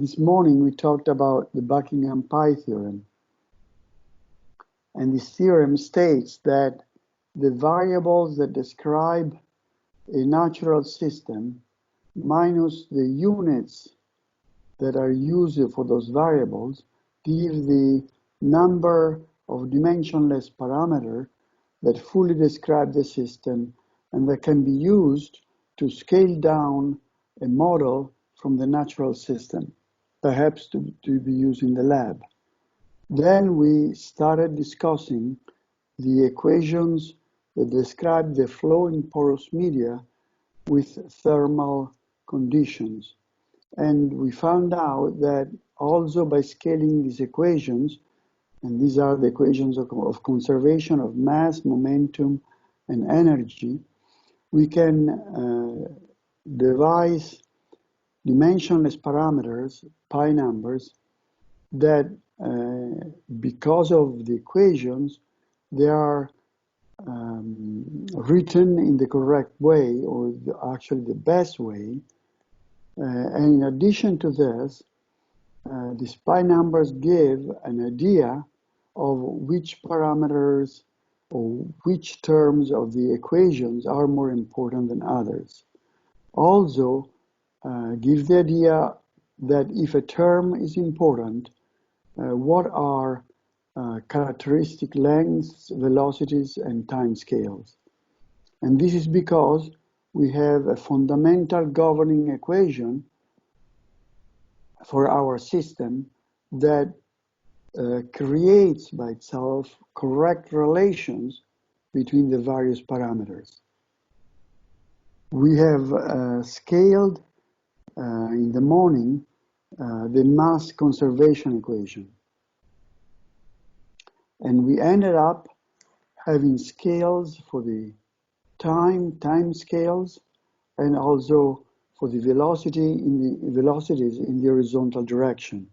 this morning we talked about the Buckingham Pi theorem. And this theorem states that the variables that describe a natural system minus the units that are used for those variables give the number of dimensionless parameters that fully describe the system and that can be used to scale down a model from the natural system, perhaps to be used in the lab. Then we started discussing the equations that describe the flow in porous media with thermal conditions. And we found out that also by scaling these equations, and these are the equations of conservation of mass, momentum, and energy, we can devise dimensionless parameters, pi numbers, that because of the equations, they are written in the correct way, or actually the best way. And in addition to this, these pi numbers give an idea of which parameters or which terms of the equations are more important than others. Also, give the idea that if a term is important, what are characteristic lengths, velocities, and time scales. And this is because we have a fundamental governing equation for our system that creates by itself correct relations between the various parameters. We have scaled in the morning the mass conservation equation. And we ended up having scales for the time scales, and also for the velocities in the horizontal direction.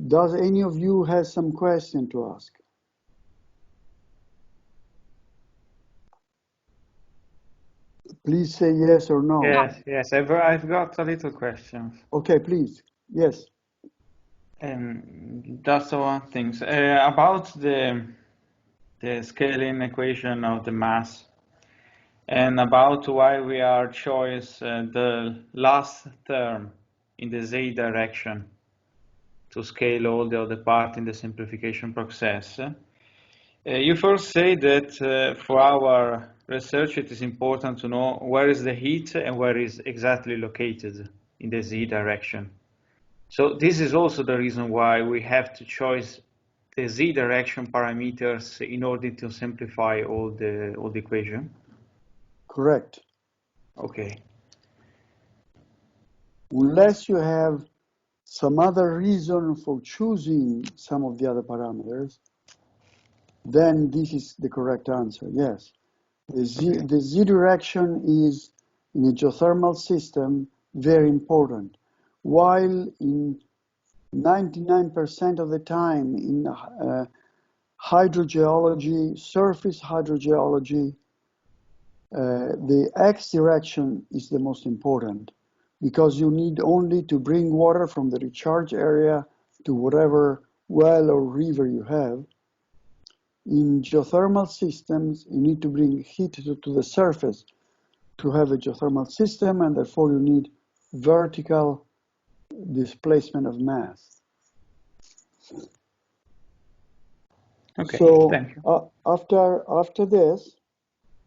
Does any of you have some question to ask? Please say yes or no. Yes, I've got a little question. Okay, please, yes. Just one thing about the scaling equation of the mass, and about why we are choice the last term in the z direction to scale all the other part in the simplification process. You first say that for our research it is important to know where is the heat and where is exactly located in the z direction. So this is also the reason why we have to choose the z direction parameters in order to simplify all the equation. Correct. Okay. Unless you have some other reason for choosing some of the other parameters, then this is the correct answer, yes. The z direction is, in a geothermal system, very important. While in 99% of the time in hydrogeology, surface hydrogeology, the x direction is the most important, because you need only to bring water from the recharge area to whatever well or river you have. In geothermal systems, you need to bring heat to the surface to have a geothermal system, and therefore you need vertical displacement of mass. Okay, so thank you. After this,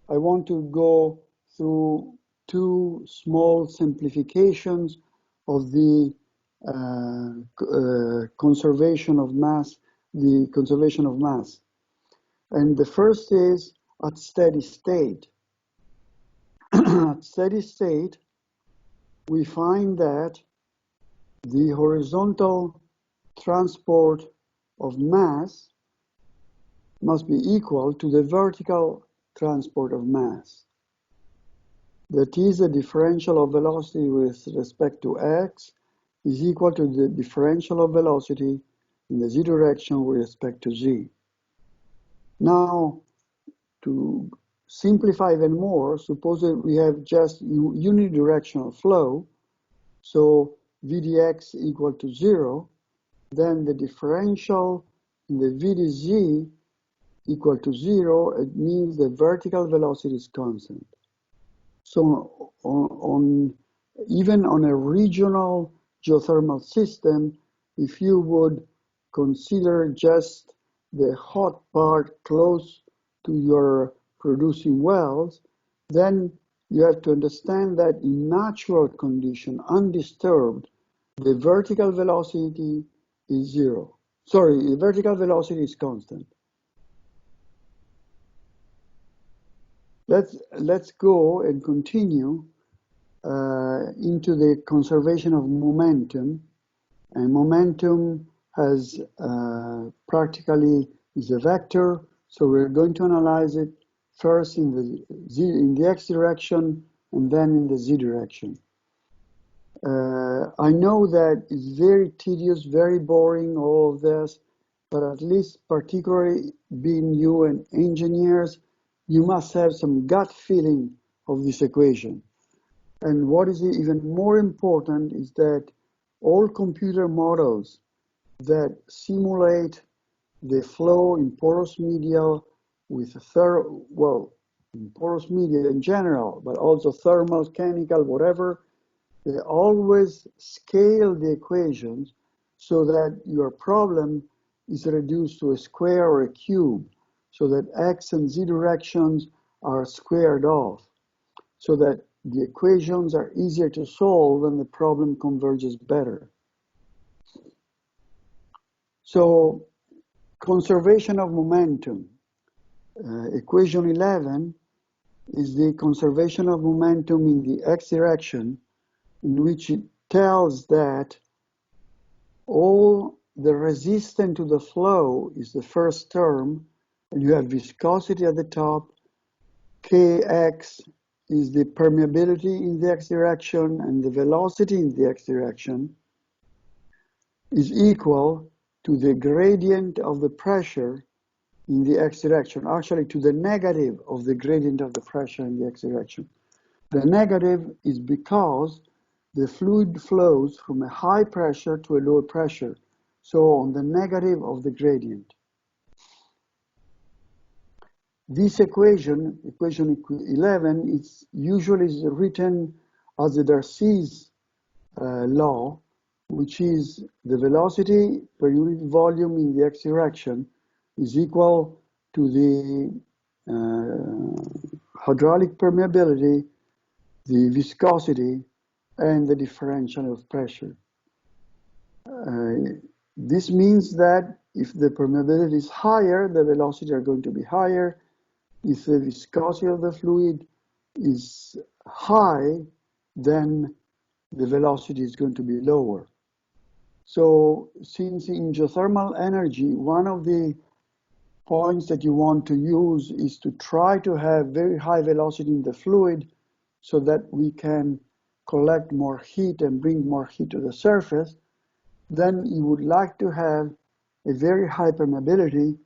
I want to go through two small simplifications of the conservation of mass, And the first is at steady state. At steady state, we find that the horizontal transport of mass must be equal to the vertical transport of mass. That is, the differential of velocity with respect to x is equal to the differential of velocity in the z direction with respect to z. Now, to simplify even more, suppose that we have just unidirectional flow, so VdX equal to 0, then the differential in the VdZ equal to 0, it means the vertical velocity is constant. So even on a regional geothermal system, if you would consider just the hot part close to your producing wells, then you have to understand that in natural condition, undisturbed, the vertical velocity is 0. Sorry, the vertical velocity is constant. Let's go and continue into the conservation of momentum. And momentum has practically is a vector, so we're going to analyze it first in the x direction and then in the z direction. I know that it's very tedious, very boring, all of this, but at least particularly being you and engineers, you must have some gut feeling of this equation. And what is even more important is that all computer models that simulate the flow in porous media with in porous media in general, but also thermal, chemical, whatever, they always scale the equations so that your problem is reduced to a square or a cube, so that x and z directions are squared off, so that the equations are easier to solve and the problem converges better. So, conservation of momentum. Equation 11 is the conservation of momentum in the x direction, in which it tells that all the resistance to the flow is the first term, and you have viscosity at the top, kx is the permeability in the x direction, and the velocity in the x direction is equal to the gradient of the pressure in the x direction, actually to the negative of the gradient of the pressure in the x direction. The negative is because the fluid flows from a high pressure to a low pressure, so on the negative of the gradient. This equation, equation 11, is usually written as the Darcy's law, which is the velocity per unit volume in the x direction is equal to the hydraulic permeability, the viscosity, and the differential of pressure. This means that if the permeability is higher, the velocity are going to be higher. If the viscosity of the fluid is high, then the velocity is going to be lower. So since in geothermal energy, one of the points that you want to use is to try to have very high velocity in the fluid so that we can collect more heat and bring more heat to the surface, then you would like to have a very high permeability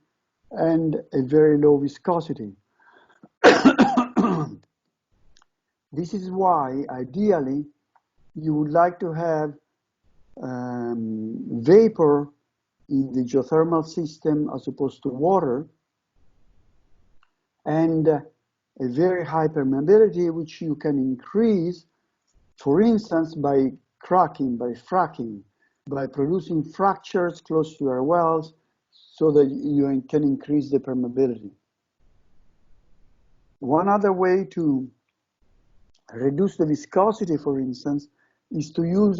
and a very low viscosity. This is why, ideally, you would like to have vapor in the geothermal system as opposed to water, and a very high permeability, which you can increase, for instance, by cracking, by fracking, by producing fractures close to your wells so that you can increase the permeability. One other way to reduce the viscosity, for instance, is to use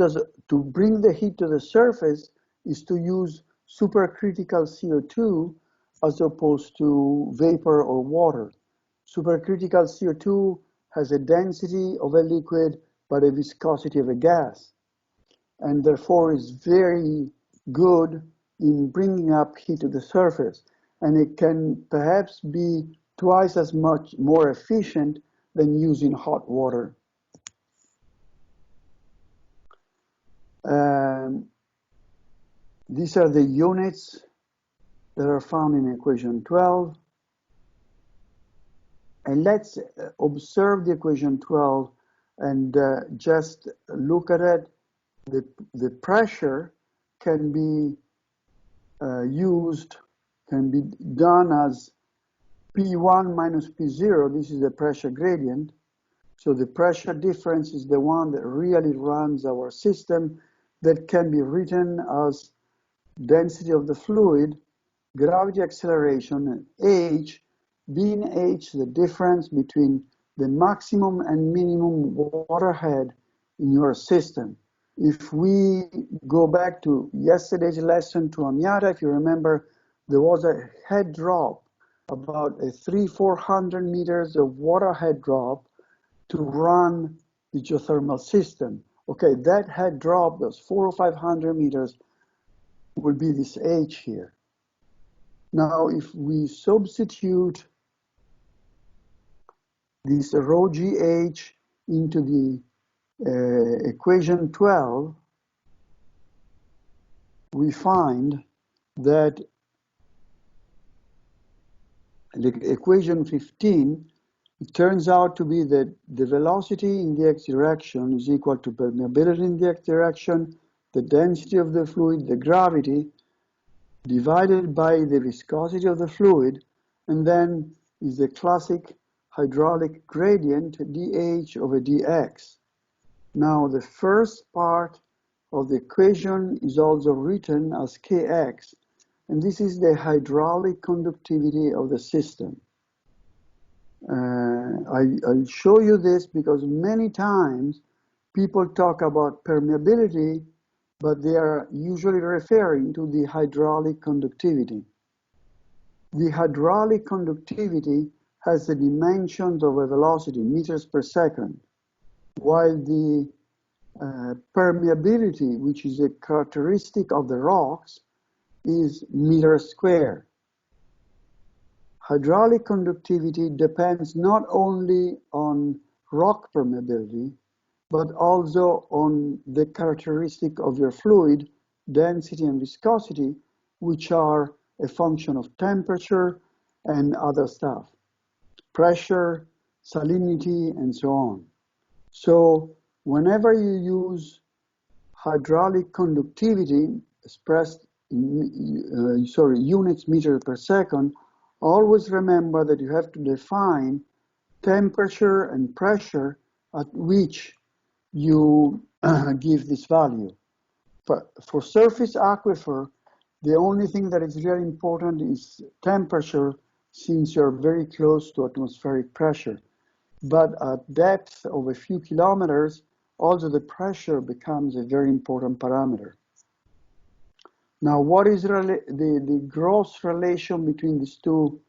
to bring the heat to the surface, is to use supercritical CO2 as opposed to vapor or water. Supercritical CO2 has a density of a liquid but a viscosity of a gas, and therefore is very good in bringing up heat to the surface, and it can perhaps be twice as much more efficient than using hot water. These are the units that are found in equation 12. And let's observe the equation 12 and just look at it. The pressure can be can be done as P1 minus P0. This is the pressure gradient. So the pressure difference is the one that really runs our system, that can be written as density of the fluid, gravity acceleration, and H, being H the difference between the maximum and minimum water head in your system. If we go back to yesterday's lesson to Amiata, if you remember, there was a head drop, about a 300-400 meters of water head drop to run the geothermal system. Okay, that head drop, those 400 or 500 meters, will be this H here. Now, if we substitute this rho GH into the equation 12, we find that the equation 15, it turns out to be that the velocity in the x direction is equal to permeability in the x direction, the density of the fluid, the gravity, divided by the viscosity of the fluid, and then is the classic hydraulic gradient dH over dx. Now the first part of the equation is also written as kx, and this is the hydraulic conductivity of the system. I'll show you this because many times people talk about permeability, but they are usually referring to the hydraulic conductivity. The hydraulic conductivity has the dimensions of a velocity, meters per second, while the permeability, which is a characteristic of the rocks, is meters squared. Hydraulic conductivity depends not only on rock permeability, but also on the characteristic of your fluid, density and viscosity, which are a function of temperature and other stuff, pressure, salinity, and so on. So whenever you use hydraulic conductivity expressed in units meters per second, always remember that you have to define temperature and pressure at which you give this value. For surface aquifer, the only thing that is really important is temperature, since you're very close to atmospheric pressure. But at depth of a few kilometers, also the pressure becomes a very important parameter. Now, what is the gross relation between these two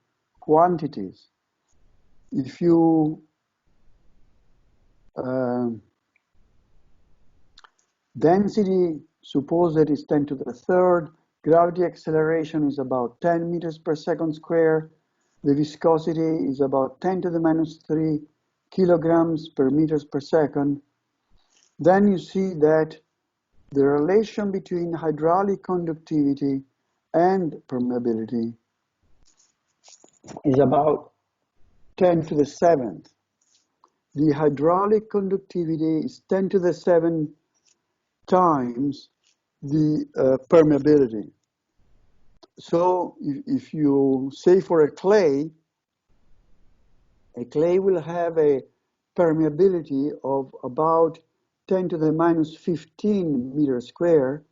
quantities? If you density, suppose that is 10 to the third, gravity acceleration is about 10 meters per second square, the viscosity is about 10 to the minus 3 kilograms per meters per second, then you see that the relation between hydraulic conductivity and permeability is about 10 to the 7th. The hydraulic conductivity is 10 to the 7th times the permeability. So if you say for a clay will have a permeability of about 10 to the minus 15 meters square.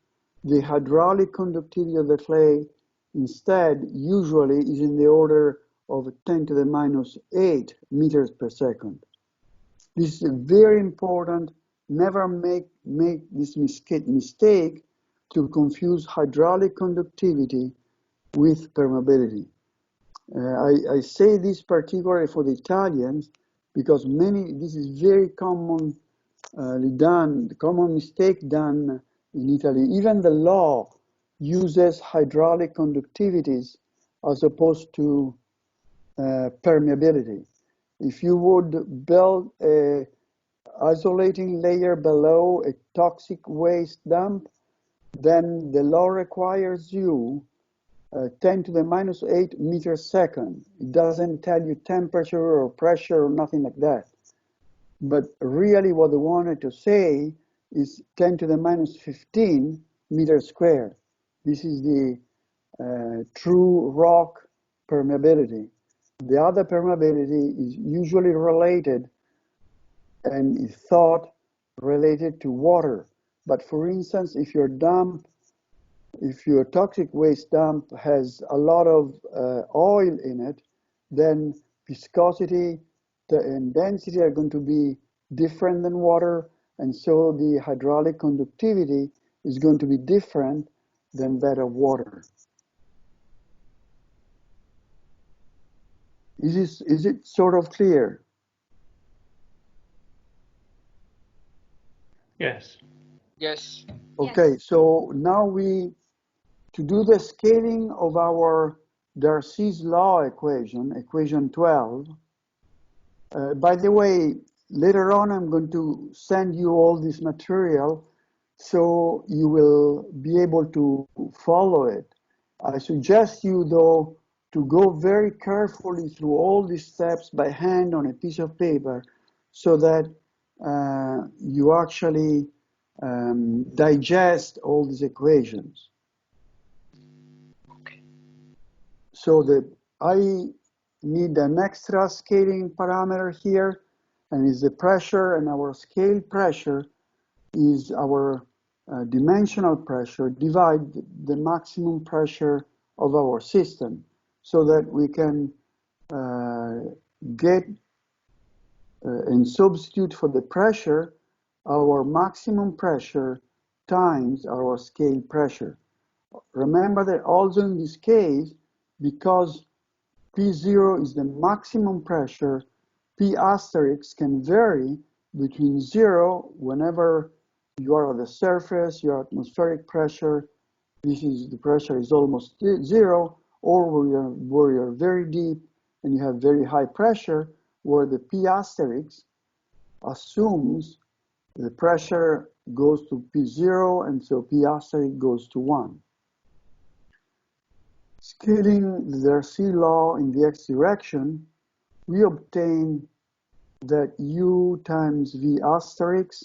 The hydraulic conductivity of the clay instead usually is in the order of 10 to the minus 8 meters per second. This is very important. Never make this mistake to confuse hydraulic conductivity with permeability. I say this particularly for the Italians because this is very commonly done, the common mistake done in Italy. Even the law uses hydraulic conductivities as opposed to permeability. If you would build a isolating layer below a toxic waste dump, then the law requires you 10 to the minus 8 meters second. It doesn't tell you temperature or pressure or nothing like that. But really what they wanted to say is 10 to the minus 15 meters squared. This is the true rock permeability. The other permeability is usually related and is thought related to water. But for instance, if your toxic waste dump has a lot of oil in it, then viscosity and density are going to be different than water, and so the hydraulic conductivity is going to be different than that of water. Is it sort of clear? Yes. Yes. Okay, so now to do the scaling of our Darcy's law equation, equation 12, by the way, later on I'm going to send you all this material so you will be able to follow it. I suggest you, though, to go very carefully through all these steps by hand on a piece of paper so that you actually digest all these equations. Okay. So I need an extra scaling parameter here, and is the pressure, and our scale pressure is our dimensional pressure divide the maximum pressure of our system, so that we can get and substitute for the pressure our maximum pressure times our scale pressure. Remember that also in this case, because P0 is the maximum pressure, P asterisk can vary between 0 whenever you are at the surface, your atmospheric pressure, the pressure is almost 0, or where you're very deep and you have very high pressure, where the P asterisk assumes the pressure goes to P0, and so P asterisk goes to 1. Scaling the Darcy law in the x direction, we obtain that U times V asterisk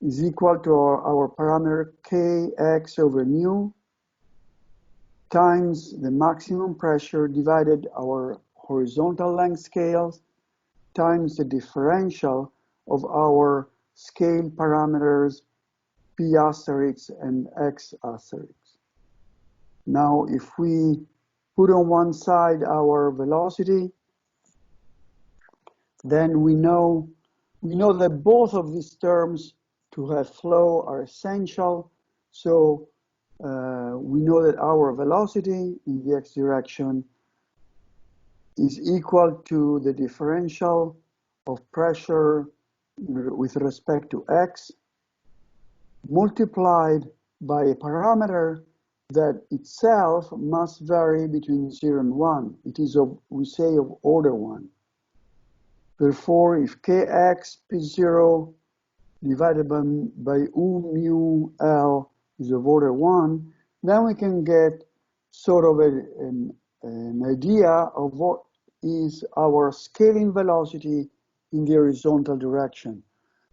is equal to our parameter Kx over mu times the maximum pressure divided our horizontal length scales times the differential of our scale parameters P asterisk and X asterisk. Now, if we put on one side our velocity, then we know that both of these terms to have flow are essential. So we know that our velocity in the x direction is equal to the differential of pressure with respect to x multiplied by a parameter that itself must vary between 0 and 1. It is we say of order 1. Therefore, if Kx P0 divided by U mu L is of order 1, then we can get sort of an idea of what is our scaling velocity in the horizontal direction.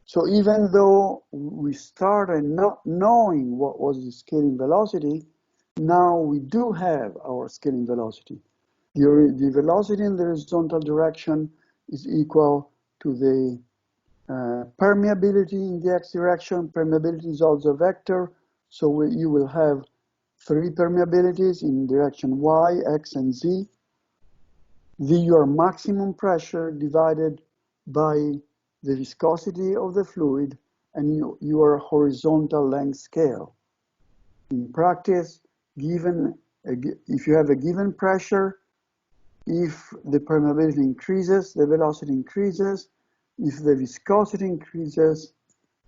So even though we started not knowing what was the scaling velocity, now we do have our scaling velocity. The velocity in the horizontal direction is equal to the permeability in the x direction. Permeability is also a vector, so you will have 3 permeabilities in direction y, x, and z. Your maximum pressure divided by the viscosity of the fluid and your horizontal length scale. In practice, if you have a given pressure, if the permeability increases, the velocity increases. If the viscosity increases,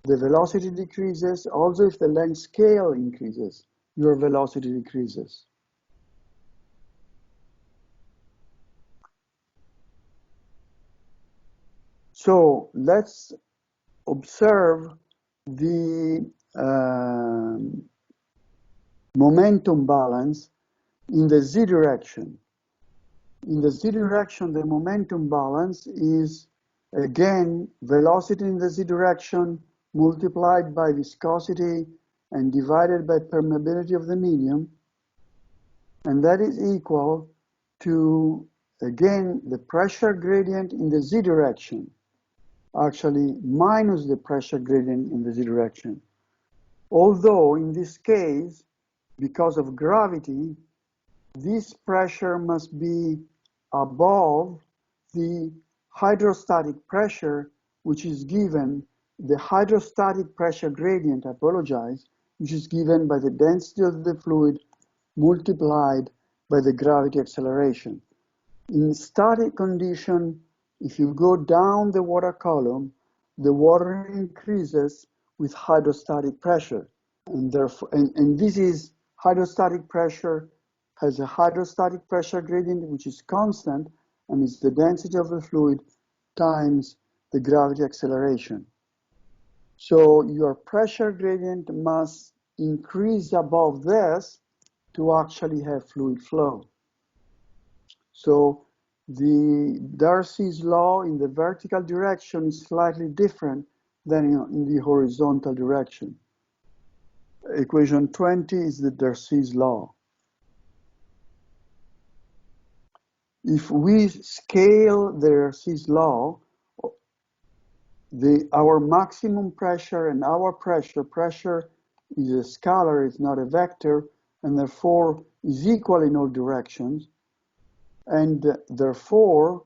the velocity decreases. Also, if the length scale increases, your velocity decreases. So let's observe the momentum balance in the z direction. In the z direction, the momentum balance is, again, velocity in the z direction multiplied by viscosity and divided by permeability of the medium. And that is equal to, again, the pressure gradient in the z direction, actually minus the pressure gradient in the z direction. Although in this case, because of gravity, this pressure must be above the hydrostatic pressure, which is given, the hydrostatic pressure gradient, I apologize, which is given by the density of the fluid multiplied by the gravity acceleration. In static condition, if you go down the water column, the water increases with hydrostatic pressure. And therefore, and this is hydrostatic pressure has a hydrostatic pressure gradient which is constant, and it's the density of the fluid times the gravity acceleration. So your pressure gradient must increase above this to actually have fluid flow. So the Darcy's law in the vertical direction is slightly different than in the horizontal direction. Equation 20 is the Darcy's law. If we scale the Darcy's law, our maximum pressure and our pressure is a scalar, it's not a vector, and therefore is equal in all directions. And therefore,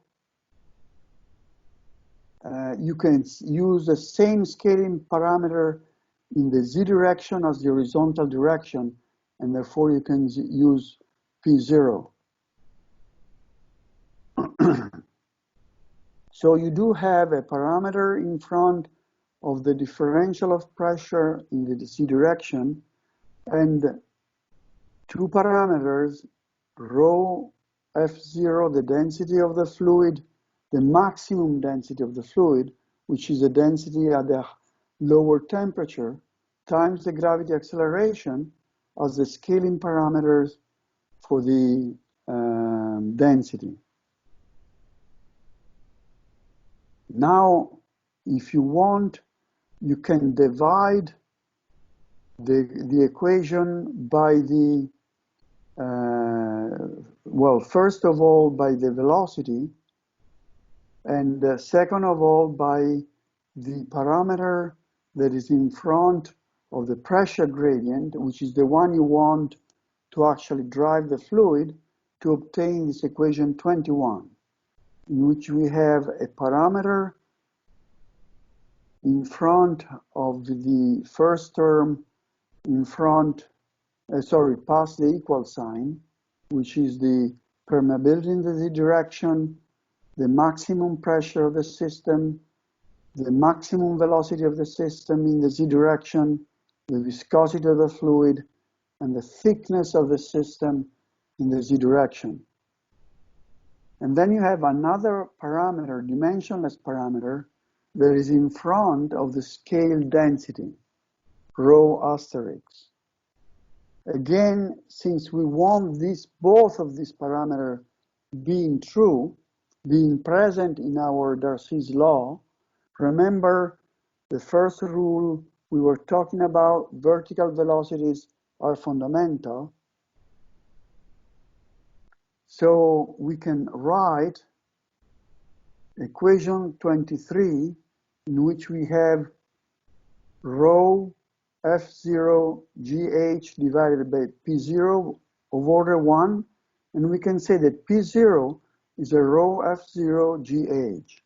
you can use the same scaling parameter in the z direction as the horizontal direction, and therefore you can use P0. So you do have a parameter in front of the differential of pressure in the z direction, and two parameters, rho F0, the density of the fluid, the maximum density of the fluid, which is the density at the lower temperature, times the gravity acceleration as the scaling parameters for the density. Now, if you want, you can divide the equation by the, well, first of all, by the velocity, and second of all, by the parameter that is in front of the pressure gradient, which is the one you want to actually drive the fluid to obtain this equation 21, in which we have a parameter in front of the first term, in front, past the equal sign, which is the permeability in the z direction, the maximum pressure of the system, the maximum velocity of the system in the z direction, the viscosity of the fluid, and the thickness of the system in the z direction. And then you have another parameter, dimensionless parameter, that is in front of the scale density, rho asterisk. Again, since we want both of these parameters being true, being present in our Darcy's law, remember the first rule we were talking about, vertical velocities are fundamental. So we can write equation 23, in which we have rho F0 GH divided by P0 of order 1, and we can say that P0 is a rho F0 GH.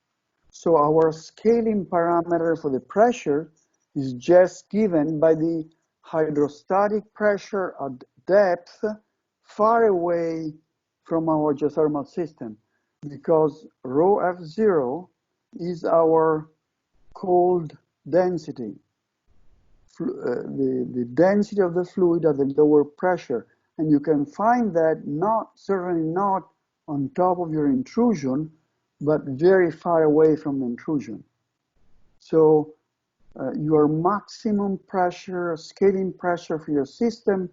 So our scaling parameter for the pressure is just given by the hydrostatic pressure at depth far away from our geothermal system, because rho F0 is our cold density, the density of the fluid at the lower pressure. And you can find that certainly not on top of your intrusion, but very far away from the intrusion. So your maximum pressure, scaling pressure for your system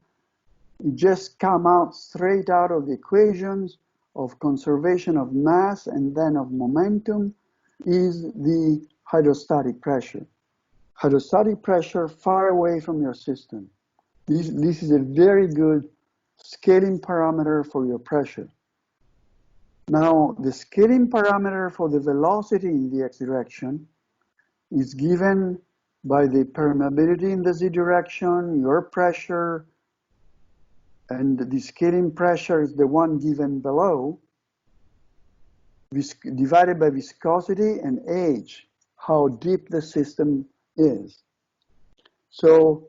It just come out straight out of the equations of conservation of mass and then of momentum is the hydrostatic pressure. Hydrostatic pressure far away from your system. This is a very good scaling parameter for your pressure. Now, the scaling parameter for the velocity in the x direction is given by the permeability in the z direction, your pressure, and the scaling pressure is the one given below, divided by viscosity and age, how deep the system is. So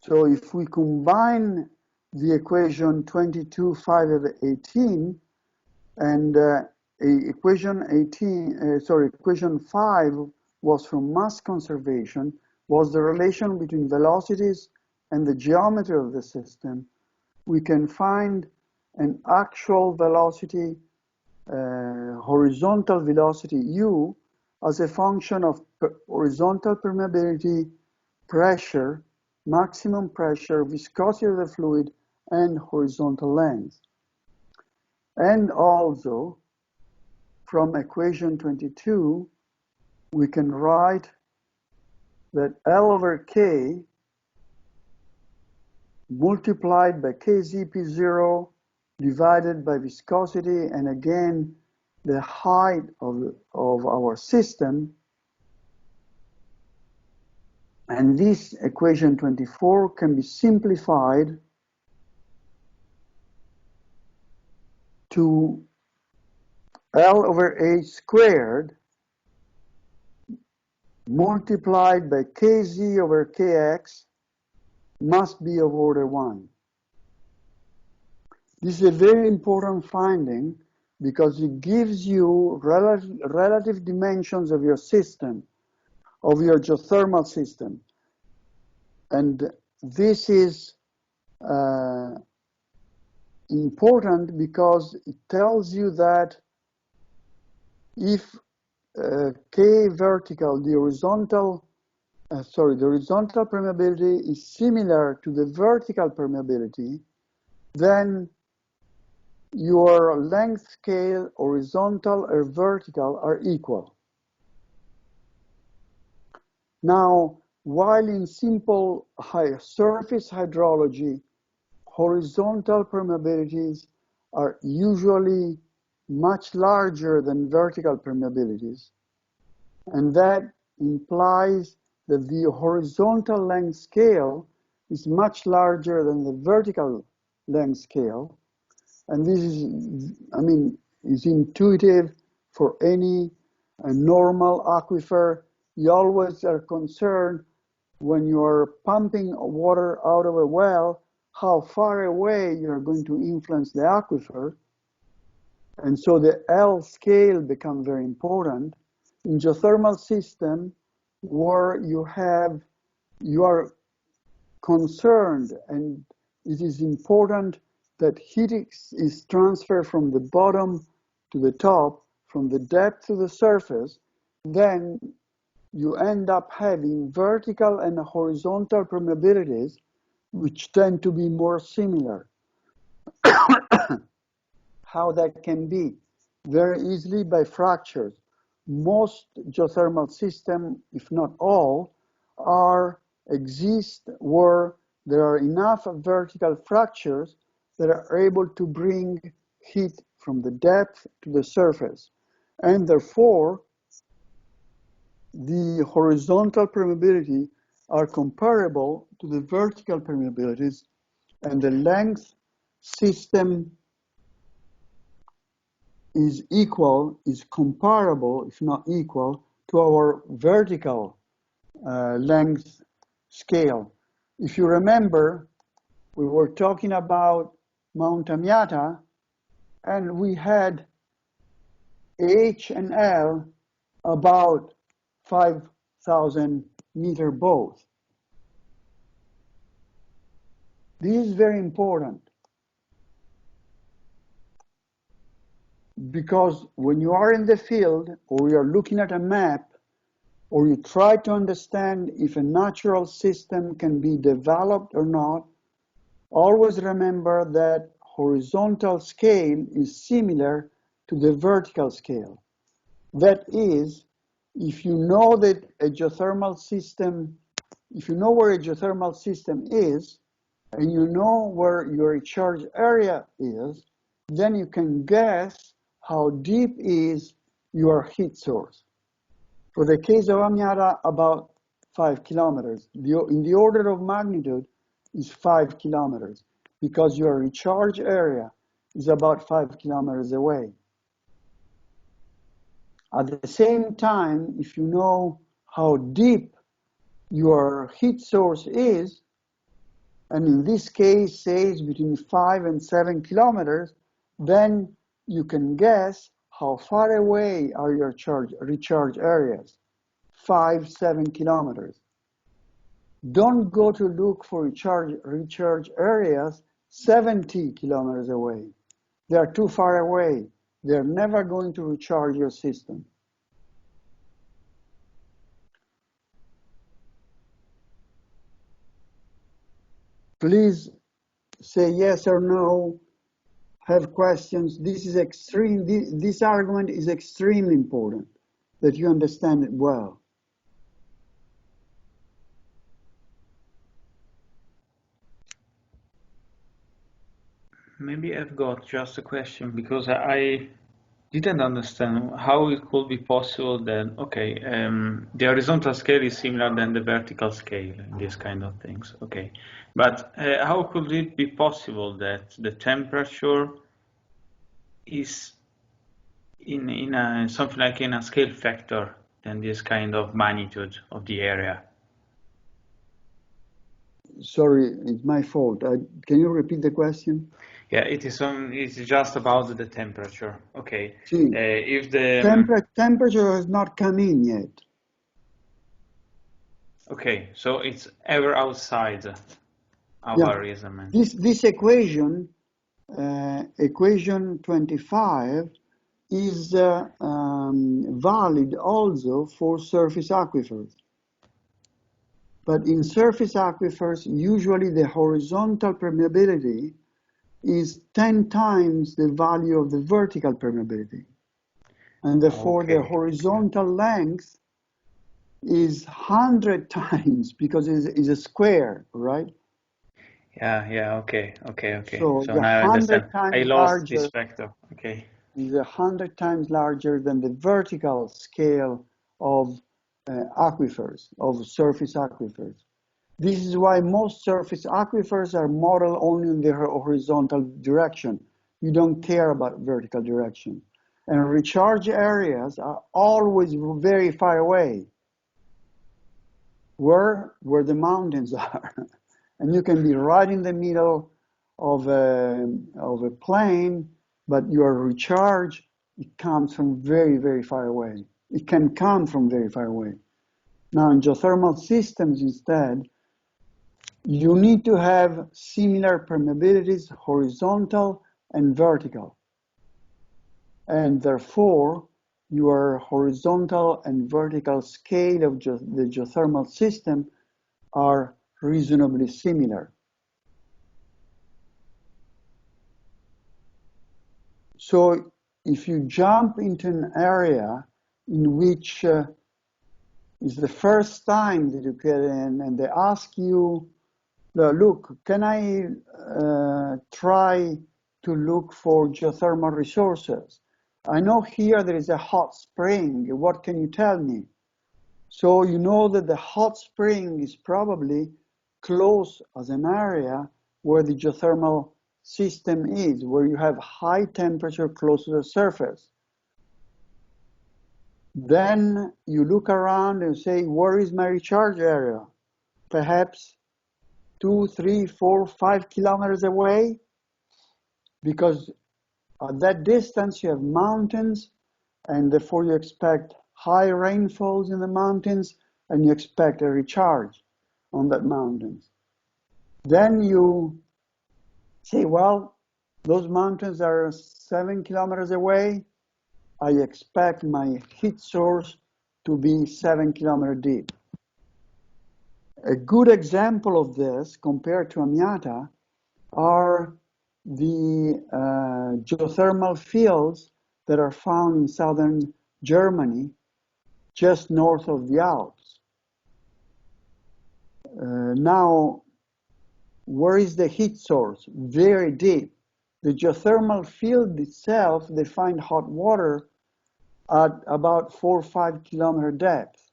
if we combine the equation 22, 5, and 18, and equation 5 was from mass conservation, was the relation between velocities and the geometry of the system, we can find an actual velocity, horizontal velocity u, as a function of horizontal permeability, pressure, maximum pressure, viscosity of the fluid, and horizontal length. And also, from equation 22, we can write that L over K multiplied by KZP0 divided by viscosity, and again, the height of our system. And this equation 24 can be simplified to L over H squared multiplied by Kz over Kx must be of order 1. This is a very important finding because it gives you relative dimensions of your system, of your geothermal system. And this is important because it tells you that if K vertical, the horizontal permeability is similar to the vertical permeability, then your length scale, horizontal or vertical, are equal. Now, while in simple surface hydrology, horizontal permeabilities are usually much larger than vertical permeabilities, and that implies that the horizontal length scale is much larger than the vertical length scale. And this is intuitive for any normal aquifer. You always are concerned when you are pumping water out of a well, how far away you're going to influence the aquifer. And so the L scale becomes very important. In geothermal system, where you are concerned, and it is important that heat is transferred from the bottom to the top, from the depth to the surface, then you end up having vertical and horizontal permeabilities, which tend to be more similar. How that can be? Very easily by fractures. Most geothermal systems, if not all, exist where there are enough vertical fractures that are able to bring heat from the depth to the surface. And therefore, the horizontal permeability are comparable to the vertical permeabilities, and the length system is comparable, if not equal, to our vertical length scale. If you remember, we were talking about Mount Amiata, and we had H and L about 5,000 meters both. This is very important because when you are in the field or you are looking at a map, or you try to understand if a natural system can be developed or not, always remember that horizontal scale is similar to the vertical scale. That is, if you know that a geothermal system, if you know where a geothermal system is, and you know where your recharge area is, then you can guess how deep is your heat source. For the case of Amiata, about 5 kilometers. In the order of magnitude is 5 kilometers, because your recharge area is about 5 kilometers away. At the same time, if you know how deep your heat source is, and in this case says between 5 and 7 kilometers, then you can guess how far away are your recharge areas. 5, 7 kilometers. Don't go to look for recharge areas 70 kilometers away. They are too far away. They're never going to recharge your system. Please say yes or no, have questions. This is extreme. This argument is extremely important that you understand it well. Maybe I've got just a question, because I didn't understand how it could be possible that, okay, the horizontal scale is similar than the vertical scale in these kind of things, okay. But how could it be possible that the temperature is in something like in a scale factor than this kind of magnitude of the area? Sorry, it's my fault. Can you repeat the question? Yeah, it's just about the temperature. Okay. See, If the temperature has not come in yet. Okay, so it's ever outside our reasoning. This equation, equation 25, is valid also for surface aquifers. But in surface aquifers, usually the horizontal permeability is 10 times the value of the vertical permeability. And therefore the horizontal length is 100 times, because it's a square, right? Yeah, okay. So So now I understand. I lost this larger, factor, okay. is 100 times larger than the vertical scale of aquifers, of surface aquifers. This is why most surface aquifers are modeled only in the horizontal direction. You don't care about vertical direction. And recharge areas are always very far away, where the mountains are. And you can be right in the middle of a plain, but your recharge, it comes from very, very far away. It can come from very far away. Now, in geothermal systems instead, you need to have similar permeabilities, horizontal and vertical. And therefore, your horizontal and vertical scale of the geothermal system are reasonably similar. So if you jump into an area in which is the first time that you get in and they ask you, look, can I try to look for geothermal resources? I know here there is a hot spring. What can you tell me? So you know that the hot spring is probably close as an area where the geothermal system is, where you have high temperature close to the surface. Then you look around and say, where is my recharge area? Perhaps 2, 3, 4, 5 kilometers away, because at that distance you have mountains, and therefore you expect high rainfalls in the mountains, and you expect a recharge on that mountains. Then you say, well, those mountains are 7 kilometers away. I expect my heat source to be 7 kilometers deep. A good example of this, compared to Amiata, are the geothermal fields that are found in southern Germany, just north of the Alps. Now, where is the heat source? Very deep. The geothermal field itself, they find hot water at about 4 or 5 kilometer depth.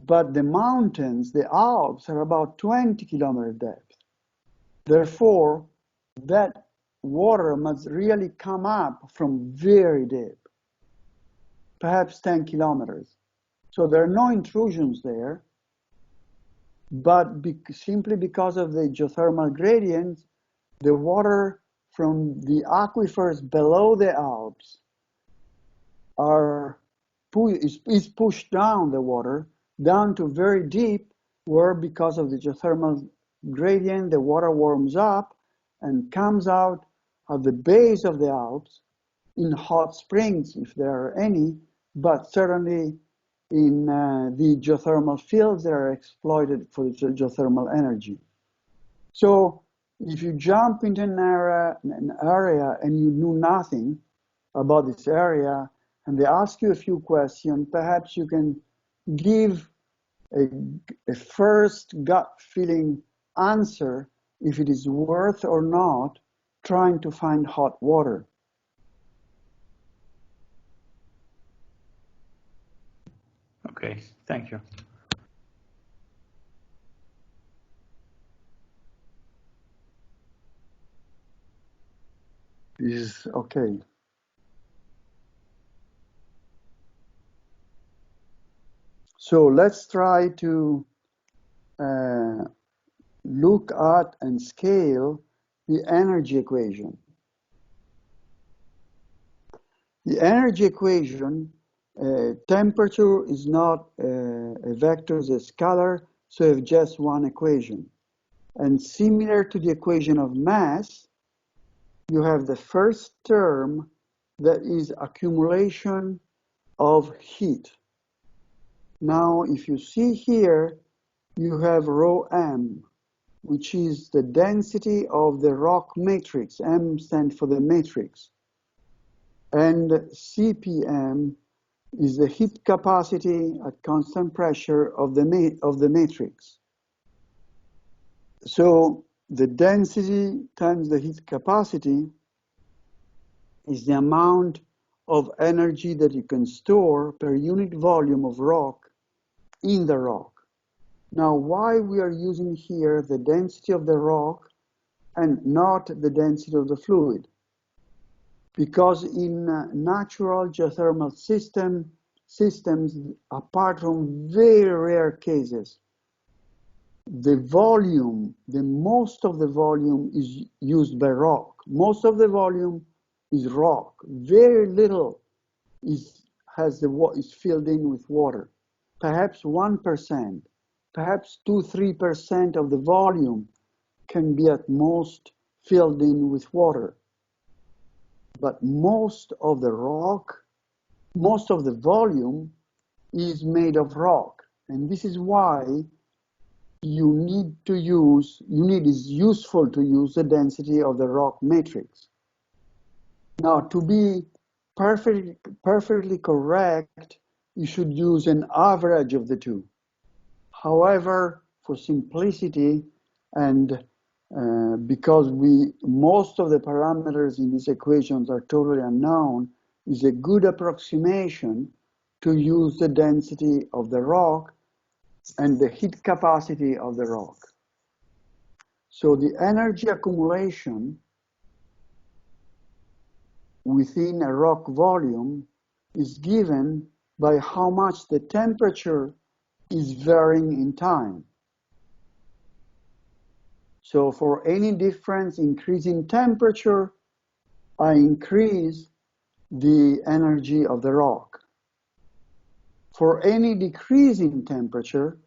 But the mountains, the Alps, are about 20 kilometer depth. Therefore, that water must really come up from very deep, perhaps 10 kilometers. So there are no intrusions there, but simply because of the geothermal gradients, the water from the aquifers below the Alps is pushed down, the water, down to very deep, where because of the geothermal gradient, the water warms up and comes out at the base of the Alps in hot springs, if there are any, but certainly in the geothermal fields that are exploited for the geothermal energy. So if you jump into an area and you knew nothing about this area, and they ask you a few questions, perhaps you can give a first gut feeling answer if it is worth or not trying to find hot water. Okay, thank you. Is okay. So let's try to look at and scale the energy equation. The energy equation, temperature is not a vector, it's a scalar, so you have just one equation. And similar to the equation of mass, you have the first term that is accumulation of heat. Now, if you see here, you have rho m, which is the density of the rock matrix. M stands for the matrix. And CPM is the heat capacity at constant pressure of the matrix. So the density times the heat capacity is the amount of energy that you can store per unit volume of rock in the rock. Now, why we are using here the density of the rock and not the density of the fluid? Because in natural geothermal systems, apart from very rare cases, the most of the volume is used by rock. Most of the volume is rock. Very little is filled in with water. Perhaps 1%, perhaps 2-3% of the volume can be at most filled in with water. But most of the volume is made of rock. And this is why it is useful to use the density of the rock matrix. Now, to be perfectly correct, you should use an average of the two. However, for simplicity and because most of the parameters in these equations are totally unknown, is a good approximation to use the density of the rock and the heat capacity of the rock. So the energy accumulation within a rock volume is given by how much the temperature is varying in time. So for any increase in temperature, I increase the energy of the rock. For any decrease in temperature,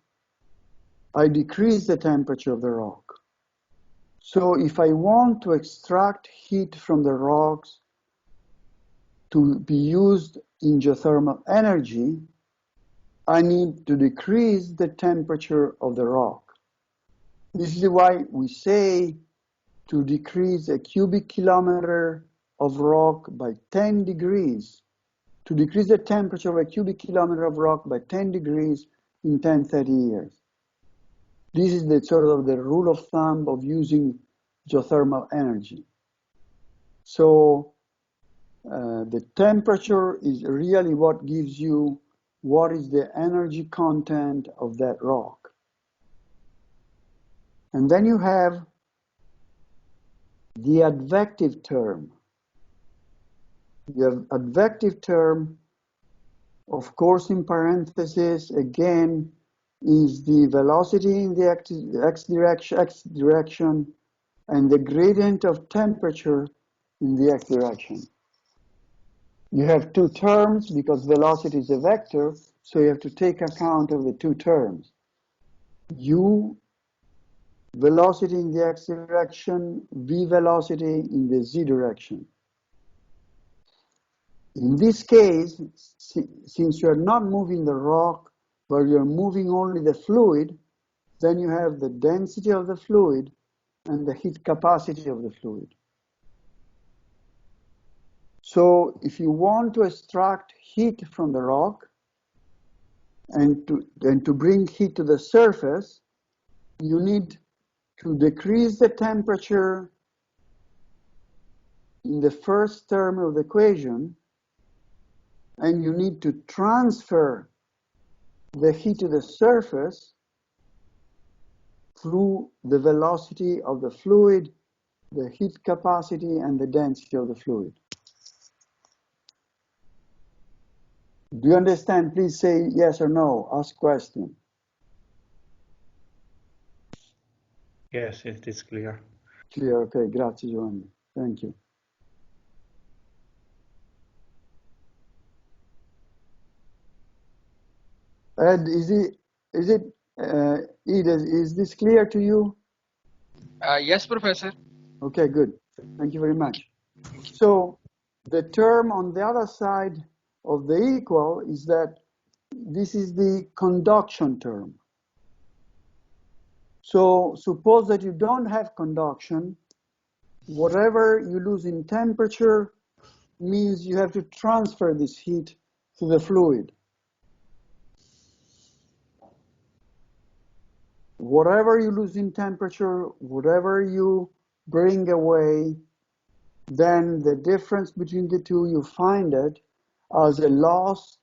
I decrease the temperature of the rock. So if I want to extract heat from the rocks to be used in geothermal energy, I need to decrease the temperature of the rock. This is why we say to decrease a cubic kilometer of rock by 10 degrees, to decrease the temperature of a cubic kilometer of rock by 10 degrees in 10-30 years. This is the sort of the rule of thumb of using geothermal energy. So the temperature is really what gives you what is the energy content of that rock. And then you have the advective term. The advective term, of course, in parentheses, again, is the velocity in the x direction and the gradient of temperature in the x direction. You have two terms because velocity is a vector, so you have to take account of the two terms. U velocity in the x direction, v velocity in the z direction. In this case, since you are not moving the rock, but you are moving only the fluid, then you have the density of the fluid and the heat capacity of the fluid. So if you want to extract heat from the rock and to bring heat to the surface, you need to decrease the temperature in the first term of the equation, and you need to transfer the heat to the surface through the velocity of the fluid, the heat capacity, and the density of the fluid. Do you understand? Please say yes or no. Ask question. Yes, it is clear. Clear, okay. Grazie, Giovanni. Thank you. Ed, is this clear to you? Yes, Professor. Okay, good. Thank you very much. So the term on the other side of the equal is that this is the conduction term. So suppose that you don't have conduction, whatever you lose in temperature means you have to transfer this heat to the fluid. Whatever you lose in temperature, whatever you bring away, then the difference between the two, you find it as a loss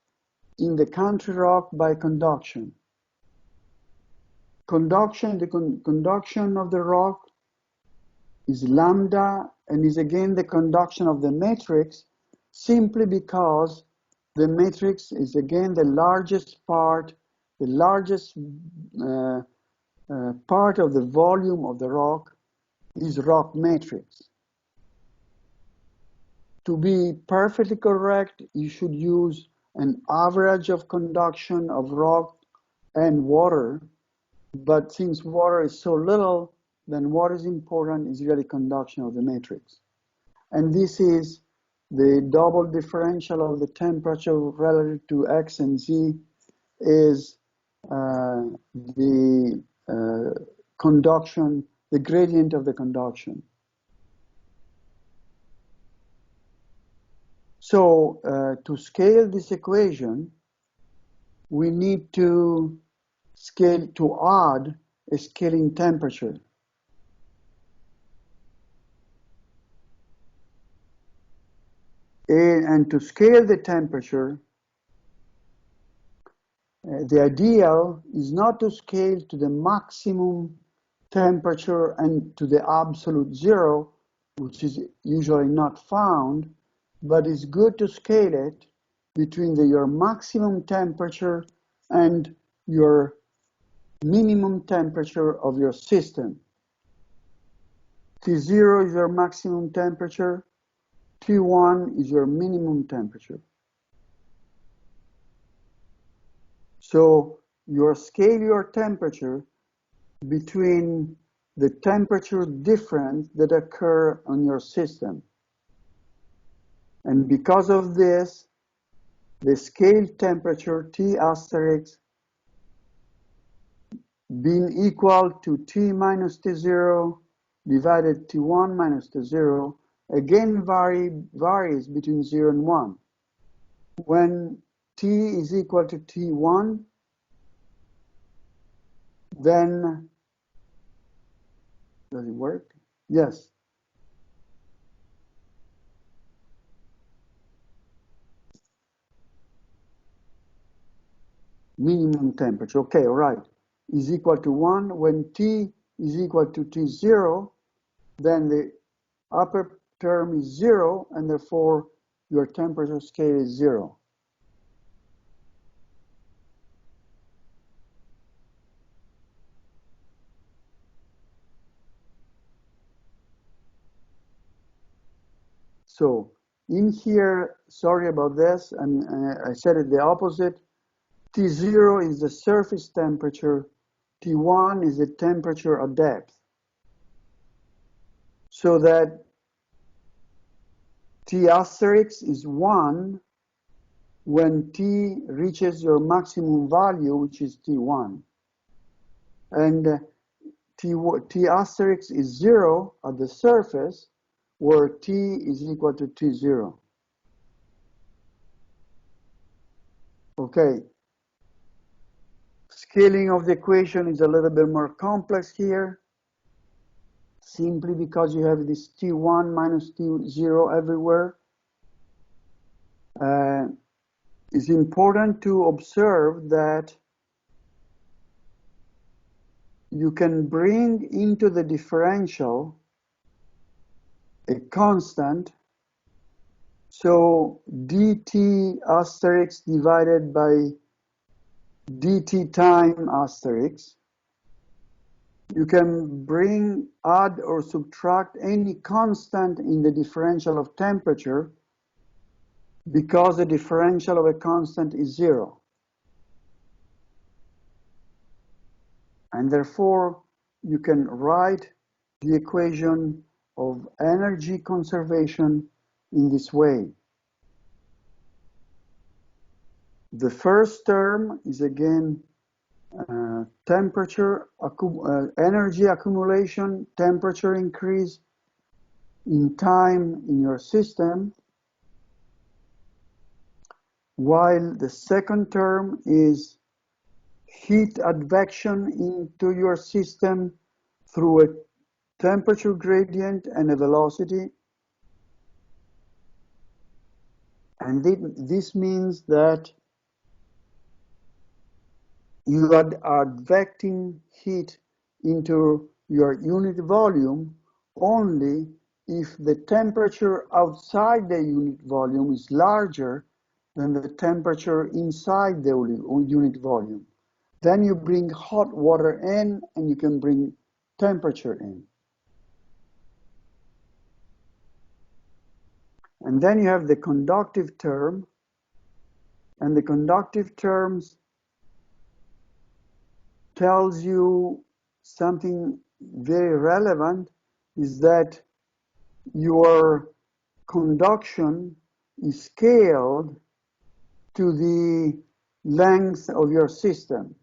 in the country rock by conduction. Conduction, the conduction of the rock is lambda and is again the conduction of the matrix simply because the matrix is again the largest part, the largest part of the volume of the rock is rock matrix. To be perfectly correct, you should use an average of conduction of rock and water, but since water is so little, then what is important is really conduction of the matrix. And this is the double differential of the temperature relative to x and z is the conduction, the gradient of the conduction. So to scale this equation, we need to add a scaling temperature. And to scale the temperature, the ideal is not to scale to the maximum temperature and to the absolute zero, which is usually not found, but it's good to scale it between your maximum temperature and your minimum temperature of your system. T0 is your maximum temperature, T1 is your minimum temperature. So you scale your temperature between the temperature difference that occur on your system. And because of this, the scale temperature T asterisk being equal to T minus T0 divided T1 minus T0 again varies between 0 and 1. When T is equal to T1, then, does it work? Yes. Minimum temperature, okay, all right, is equal to 1. When T is equal to T0, then the upper term is 0, and therefore your temperature scale is 0. So in here, sorry about this, and I said it the opposite. T0 is the surface temperature, T1 is the temperature at depth. So that T asterisk is 1 when T reaches your maximum value, which is T1. And T asterisk is 0 at the surface, where T is equal to T0. Okay. Scaling of the equation is a little bit more complex here, simply because you have this T1 minus T0 everywhere. It's important to observe that you can bring into the differential a constant, so dt asterisk divided by dt time asterisk. You can add or subtract any constant in the differential of temperature because the differential of a constant is 0. And therefore, you can write the equation of energy conservation in this way. The first term is again energy accumulation, temperature increase in time in your system, while the second term is heat advection into your system through a temperature gradient and a velocity. And this means that you are advecting heat into your unit volume only if the temperature outside the unit volume is larger than the temperature inside the unit volume. Then you bring hot water in and you can bring temperature in. And then you have the conductive term, and the conductive terms tells you something very relevant, is that your conduction is scaled to the length of your system.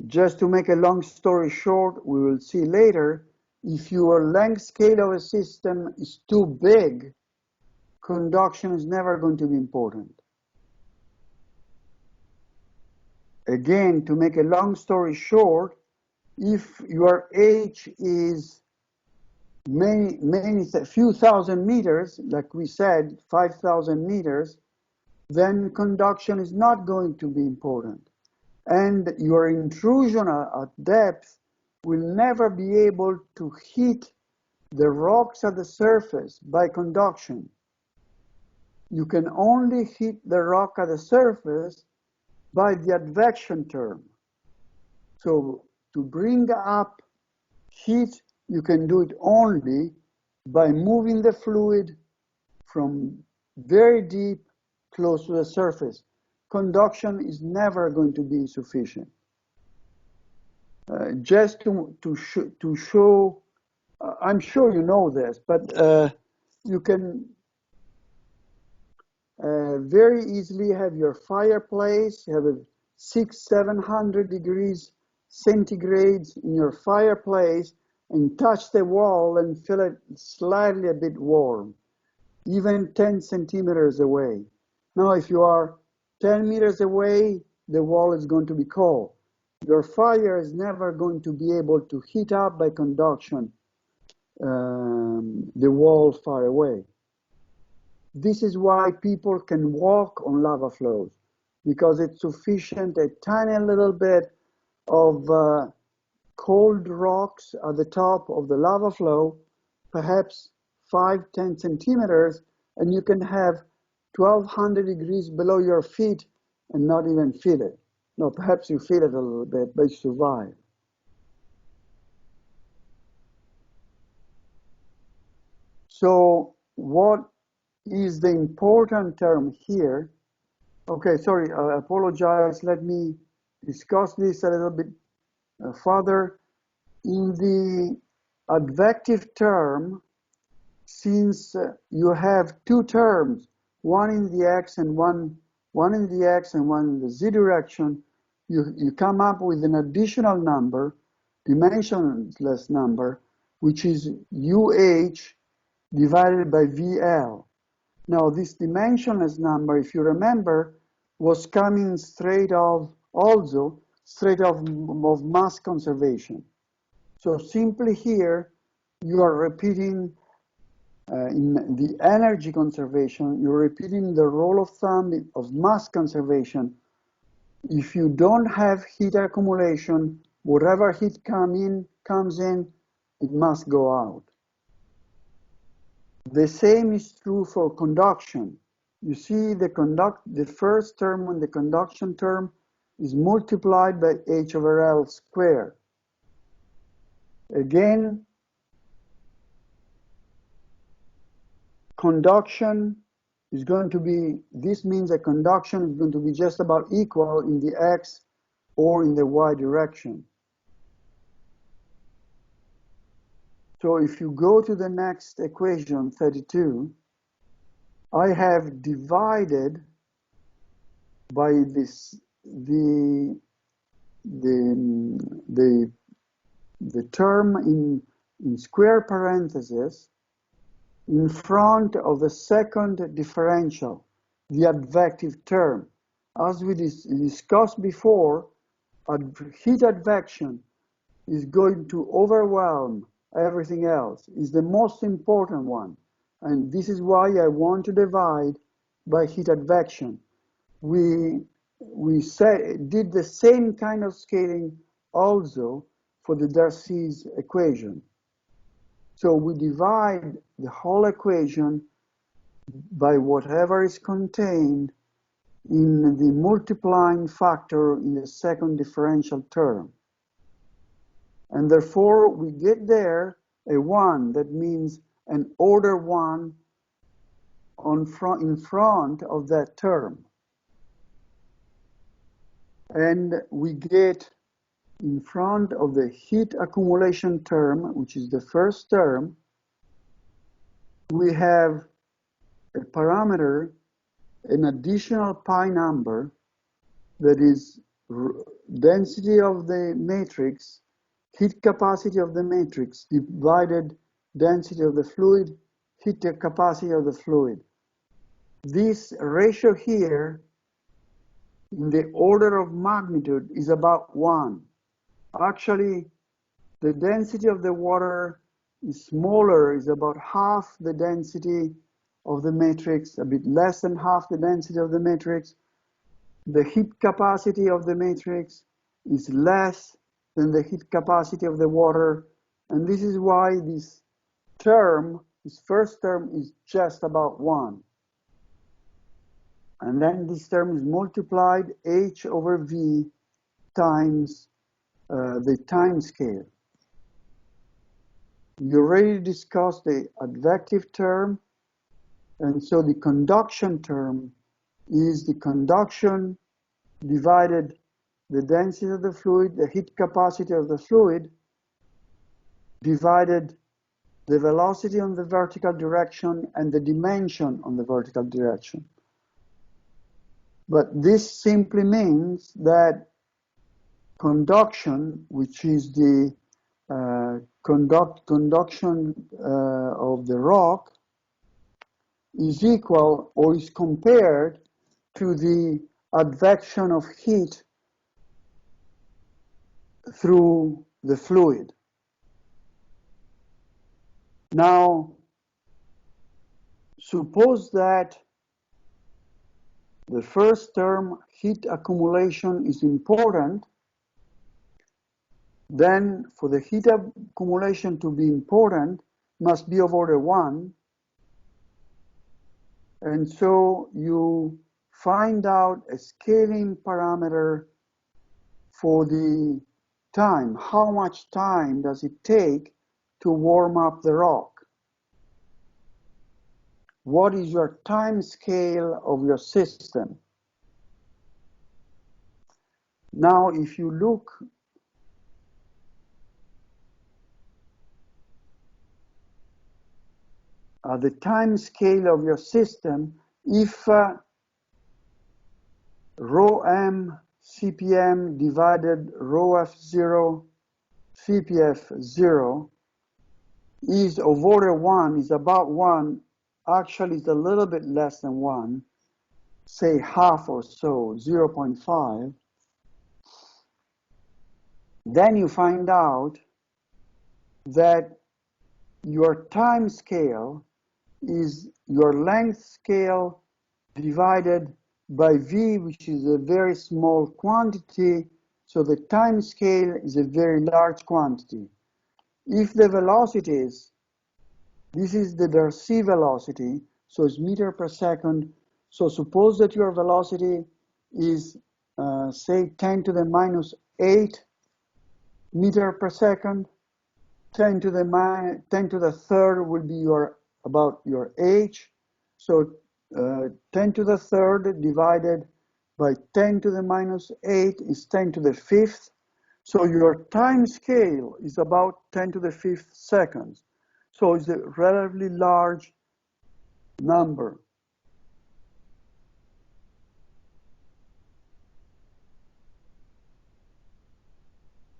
Just to make a long story short, we will see later, if your length scale of a system is too big, conduction is never going to be important. Again, to make a long story short, if your H is few thousand meters, like we said, 5,000 meters, then conduction is not going to be important. And your intrusion at depth will never be able to heat the rocks at the surface by conduction. You can only heat the rock at the surface by the advection term. So to bring up heat, you can do it only by moving the fluid from very deep close to the surface. Conduction is never going to be sufficient. Just to show, I'm sure you know this, but you can very easily have your fireplace, you have a 600-700 degrees centigrade in your fireplace, and touch the wall and feel it slightly a bit warm, even 10 centimeters away. Now, if you are 10 meters away, the wall is going to be cold. Your fire is never going to be able to heat up by conduction the wall far away. This is why people can walk on lava flows, because it's sufficient a tiny little bit of cold rocks at the top of the lava flow, perhaps 5-10 centimeters, and you can have 1200 degrees below your feet and not even feel it. No, perhaps you feel it a little bit, but you survive. So what is the important term here? Okay, sorry, I apologize. Let me discuss this a little bit further. In the advective term, since you have two terms, one in the x and one in the x and one in the z direction, you come up with an additional number, dimensionless number, which is UH divided by VL. Now, this dimensionless number, if you remember, was coming straight off of mass conservation. So simply here, you are repeating in the energy conservation, you're repeating the rule of thumb of mass conservation. If you don't have heat accumulation, whatever heat comes in, it must go out. The same is true for conduction. You see the first term on the conduction term is multiplied by h over L squared. Again, conduction is going to be, this means that conduction is going to be just about equal in the x or in the y direction. So if you go to the next equation, 32, I have divided by this the term in square parentheses in front of the second differential, the advective term. As we discussed before, heat advection is going to overwhelm everything else, is the most important one. And this is why I want to divide by heat advection. We did the same kind of scaling also for the Darcy's equation. So we divide the whole equation by whatever is contained in the multiplying factor in the second differential term. And therefore, we get there a 1, that means an order 1 in front of that term. And we get in front of the heat accumulation term, which is the first term, we have a parameter, an additional pi number, that is density of the matrix, heat capacity of the matrix divided density of the fluid, heat capacity of the fluid. This ratio here in the order of magnitude is about 1. Actually, the density of the water is smaller, is about half the density of the matrix, a bit less than half the density of the matrix. The heat capacity of the matrix is less than the heat capacity of the water, and this is why this term, this first term, is just about 1. And then this term is multiplied h over v times the time scale. You already discussed the advective term, and so the conduction term is the conduction divided the density of the fluid, the heat capacity of the fluid, divided the velocity on the vertical direction and the dimension on the vertical direction. But this simply means that conduction, which is the conduction of the rock, is equal or is compared to the advection of heat through the fluid. Now, suppose that the first term, heat accumulation, is important. Then for the heat accumulation to be important, must be of order 1. And so you find out a scaling parameter for the time. How much time does it take to warm up the rock? What is your time scale of your system? Now, if you look the time scale of your system, if rho m CPM divided rho F0 CPF 0 is of order 1, is about 1, actually it's a little bit less than 1, say half or so, 0.5, then you find out that your time scale is your length scale divided by V, which is a very small quantity, so the time scale is a very large quantity. If the velocities, this is the Darcy velocity, so it's meter per second, so suppose that your velocity is, say, 10 to the minus 8 meter per second, 10 to the third will be about your h. So 10 to the third divided by 10 to the minus 8 is 10 to the fifth. So your time scale is about 10 to the fifth seconds. So it's a relatively large number.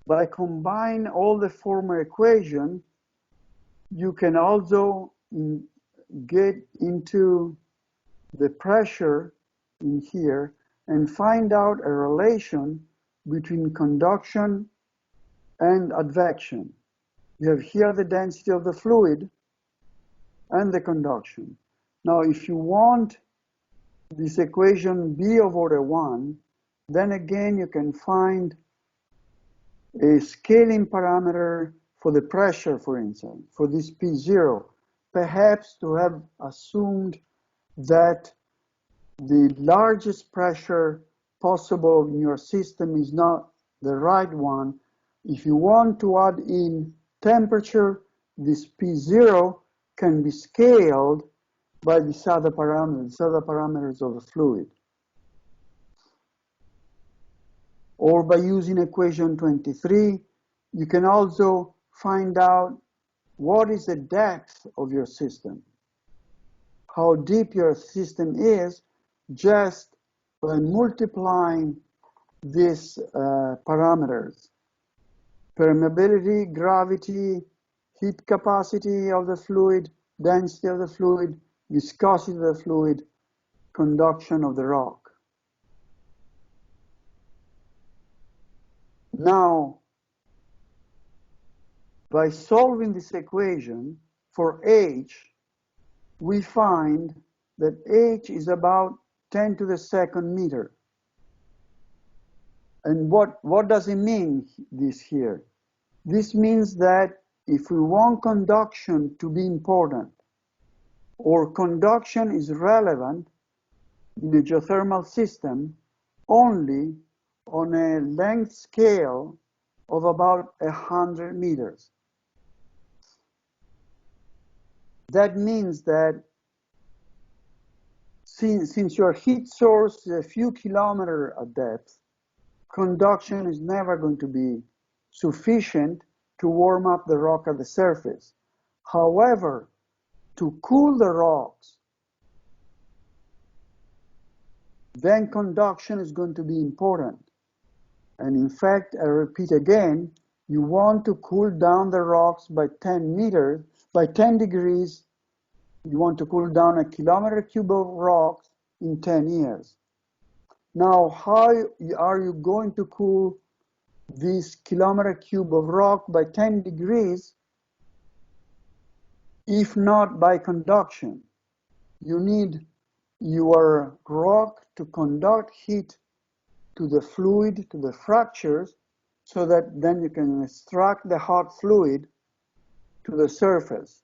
By combining all the former equations, you can also get into the pressure in here and find out a relation between conduction and advection. You have here the density of the fluid and the conduction. Now, if you want this equation be of order 1, then again you can find a scaling parameter for the pressure, for instance, for this P0, perhaps to have assumed that the largest pressure possible in your system is not the right one. If you want to add in temperature, this P0 can be scaled by these other parameters of the fluid. Or by using equation 23, you can also find out what is the depth of your system, how deep your system is, just by multiplying these parameters: permeability, gravity, heat capacity of the fluid, density of the fluid, viscosity of the fluid, conduction of the rock. Now, by solving this equation for h, we find that h is about 10 to the second meter. And what does it mean, this here? This means that if we want conduction to be important, or conduction is relevant in a geothermal system only on a length scale of about 100 meters. That means that since your heat source is a few kilometers at depth, conduction is never going to be sufficient to warm up the rock at the surface. However, to cool the rocks, then conduction is going to be important. And in fact, I repeat again, you want to cool down the rocks by 10 meters, by 10 degrees. You want to cool down a kilometer cube of rocks in 10 years. Now, how are you going to cool this kilometer cube of rock by 10 degrees if not by conduction? You need your rock to conduct heat to the fluid, to the fractures, so that then you can extract the hot fluid to the surface.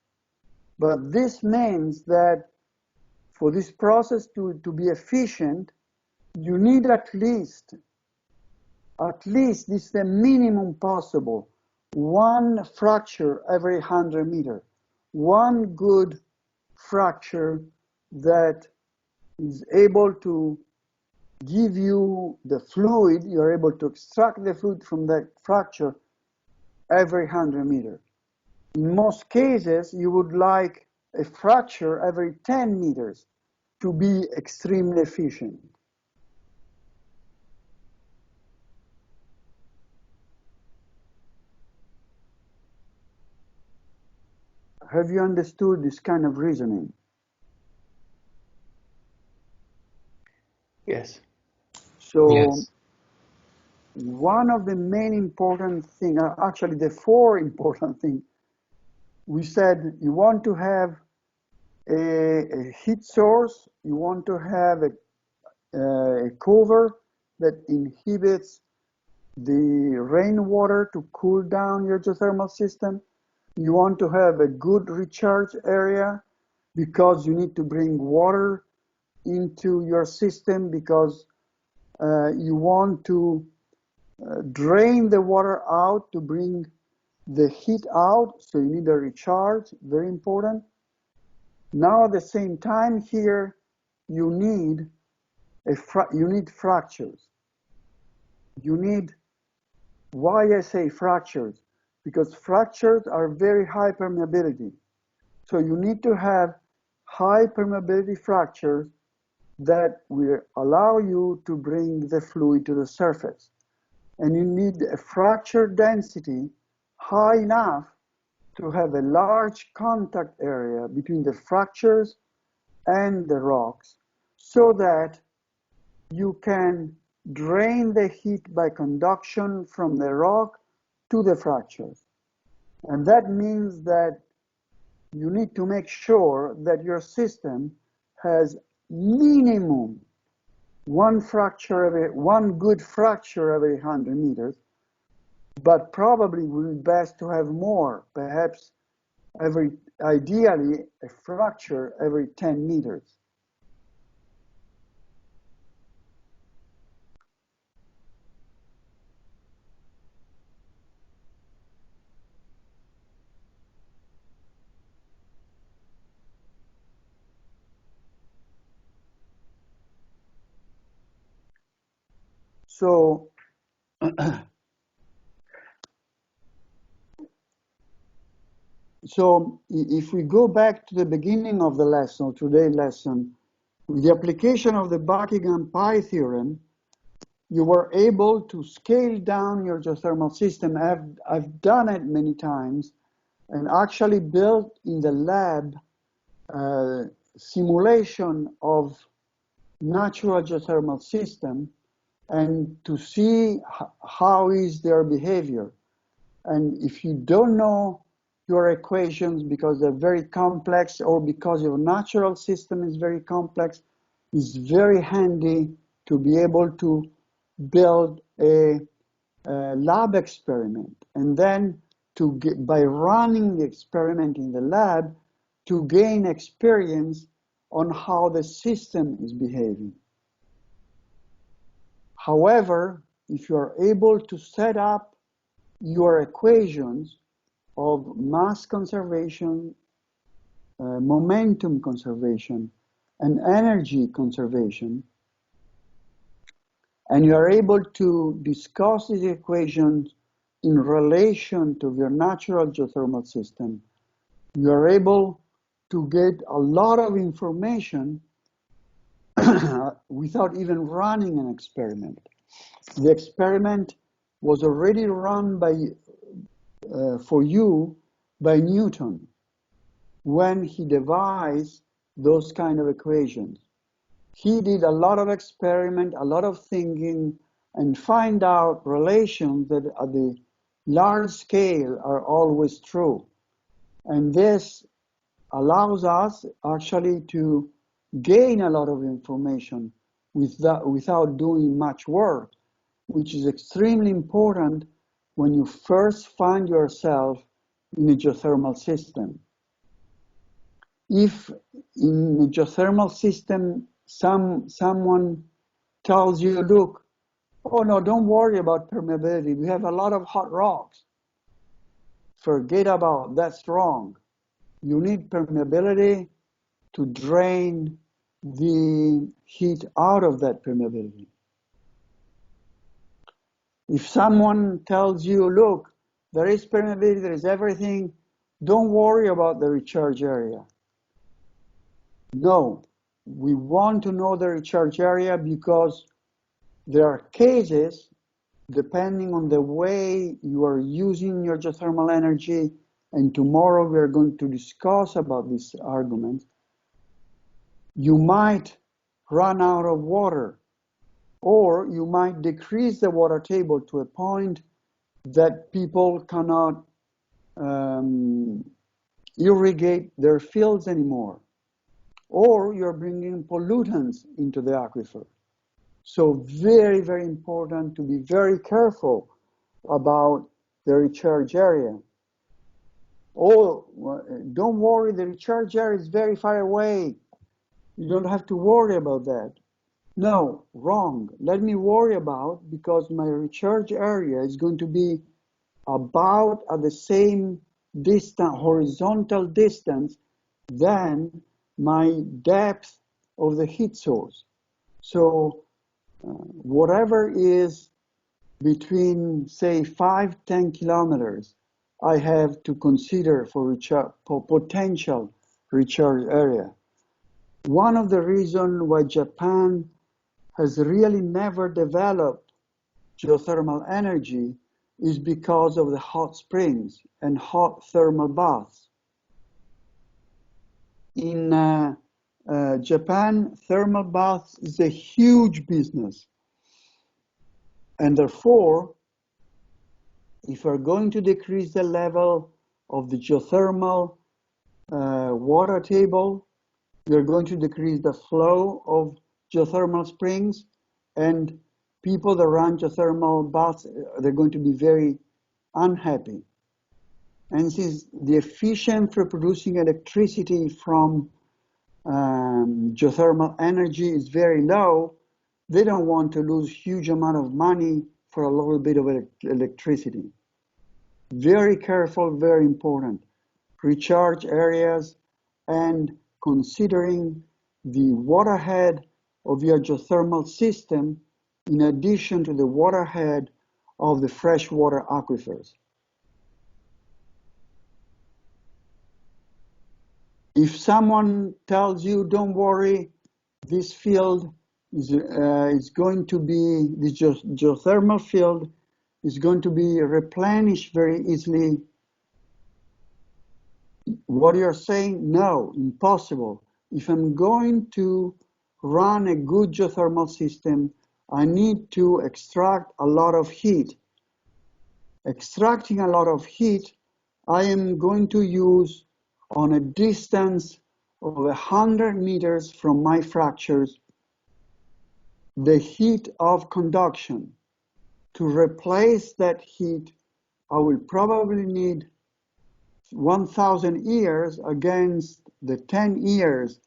But this means that for this process to be efficient, you need at least, this is the minimum possible, one fracture every 100 meters. One good fracture that is able to give you the fluid, you're able to extract the fluid from that fracture every 100 meters. In most cases, you would like a fracture every 10 meters to be extremely efficient. Have you understood this kind of reasoning? Yes. So, Yes. one of the main important things, actually the four important things, we said you want to have a heat source, you want to have a cover that inhibits the rainwater to cool down your geothermal system. You want to have a good recharge area because you need to bring water into your system because you want to drain the water out to bring the heat out, so you need a recharge, very important. Now at the same time here, you need fractures. You need, why I say fractures? Because fractures are very high permeability. So you need to have high permeability fractures that will allow you to bring the fluid to the surface. And you need a fracture density high enough to have a large contact area between the fractures and the rocks so that you can drain the heat by conduction from the rock to the fractures. And that means that you need to make sure that your system has minimum one good fracture every 100 meters, but probably would be best to have more, perhaps ideally a fracture every 10 meters. So if we go back to the beginning of the lesson, today's lesson, with the application of the Buckingham-Pi theorem, you were able to scale down your geothermal system. I've done it many times and actually built in the lab simulation of natural geothermal system and to see how is their behavior. And if you don't know your equations because they're very complex or because your natural system is very complex, it's very handy to be able to build a lab experiment and then by running the experiment in the lab to gain experience on how the system is behaving. However, if you are able to set up your equations of mass conservation, momentum conservation, and energy conservation, and you are able to discuss these equations in relation to your natural geothermal system, You are able to get a lot of information without even running an experiment. The experiment was already run for you by Newton when he devised those kind of equations. He did a lot of experiment, a lot of thinking, and find out relations that at the large scale are always true. And this allows us actually to gain a lot of information without doing much work, which is extremely important when you first find yourself in a geothermal system. If in a geothermal system, someone tells you, look, oh no, don't worry about permeability, we have a lot of hot rocks. Forget about, that's wrong. You need permeability to drain the heat out of that permeability. If someone tells you, look, there is permeability, there is everything, don't worry about the recharge area. No, we want to know the recharge area because there are cases, depending on the way you are using your geothermal energy, and tomorrow we are going to discuss about this argument, you might run out of water, or you might decrease the water table to a point that people cannot irrigate their fields anymore, or you're bringing pollutants into the aquifer. So very, very important to be very careful about the recharge area. Oh, don't worry, the recharge area is very far away. You don't have to worry about that. No, wrong. Let me worry about, because my recharge area is going to be about at the same distance, horizontal distance, than my depth of the heat source. So whatever is between, say, 5–10 kilometers, I have to consider for potential recharge area. One of the reasons why Japan has really never developed geothermal energy is because of the hot springs and hot thermal baths. In Japan, thermal baths is a huge business. And therefore, if we're going to decrease the level of the geothermal water table, we're going to decrease the flow of geothermal springs, and people that run geothermal baths, they're going to be very unhappy. And since the efficiency for producing electricity from geothermal energy is very low, they don't want to lose huge amount of money for a little bit of electricity. Very careful, very important. Recharge areas and considering the waterhead of your geothermal system in addition to the waterhead of the freshwater aquifers. If someone tells you, don't worry, this field is going to be, this geothermal field is going to be replenished very easily, what you're saying, no, impossible. If I'm going to run a good geothermal system, I need to extract a lot of heat. Extracting a lot of heat, I am going to use on a distance of 100 meters from my fractures, the heat of conduction. To replace that heat, I will probably need 1,000 years against the 10 years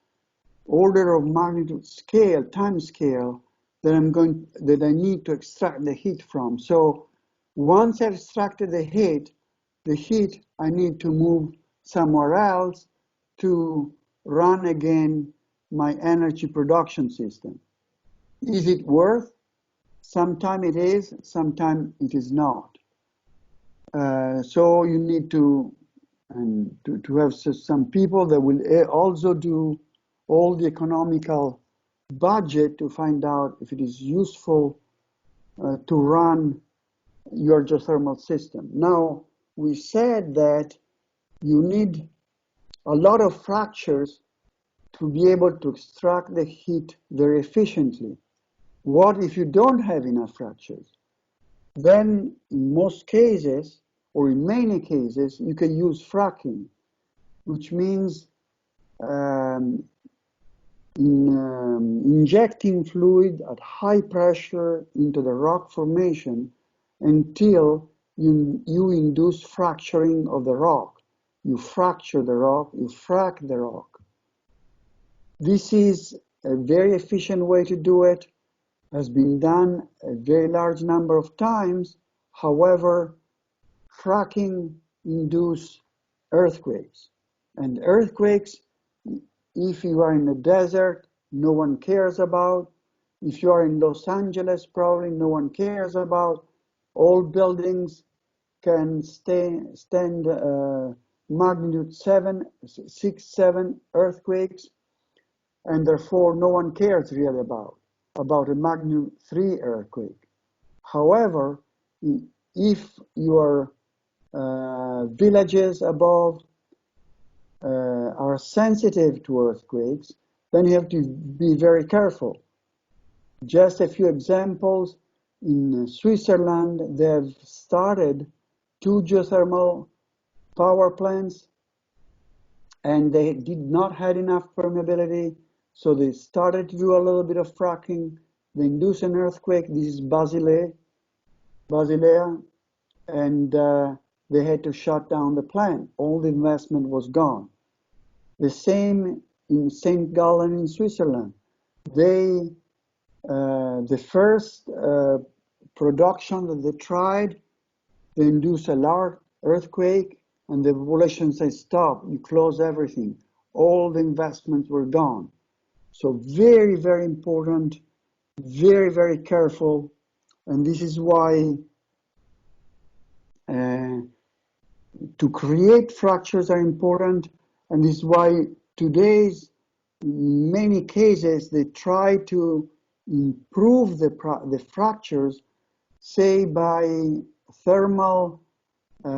order of magnitude scale, time scale, that I need to extract the heat from. So once I've extracted the heat I need to move somewhere else to run again my energy production system. Is it worth? Sometimes it is, sometimes it is not. So you need to and to have some people that will also do all the economical budget to find out if it is useful to run your geothermal system. Now, we said that you need a lot of fractures to be able to extract the heat very efficiently. What if you don't have enough fractures? Then in most cases, or in many cases, you can use fracking, which means injecting fluid at high pressure into the rock formation until you induce fracturing of the rock. You fracture the rock, you frack the rock. This is a very efficient way to do it, has been done a very large number of times. However, fracking induces earthquakes. And earthquakes, if you are in the desert, no one cares about. If you are in Los Angeles, probably no one cares about. All buildings can stand magnitude 6, 7 earthquakes, and therefore no one cares really about a magnitude 3 earthquake. However, if your villages above are sensitive to earthquakes, then you have to be very careful. Just a few examples. In Switzerland, they have started 2 geothermal power plants, and they did not have enough permeability, so they started to do a little bit of fracking. They induced an earthquake. This is Basilea, and they had to shut down the plant. All the investment was gone. The same in St. Gallen in Switzerland. The first production that they tried, they induced a large earthquake, and the population said, stop, you close everything. All the investments were gone. So very, very important, very, very careful. And this is why to create fractures are important. And this is why today's many cases, they try to improve the fractures, say by thermal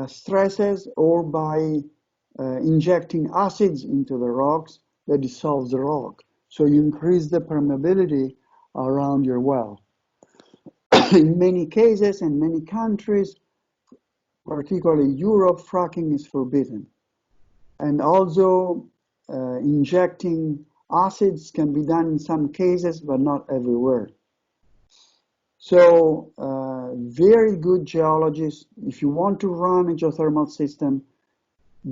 stresses or by injecting acids into the rocks that dissolves the rock. So you increase the permeability around your well. In many cases, in many countries, particularly Europe, fracking is forbidden. And also injecting acids can be done in some cases, but not everywhere. So very good geologists, if you want to run a geothermal system,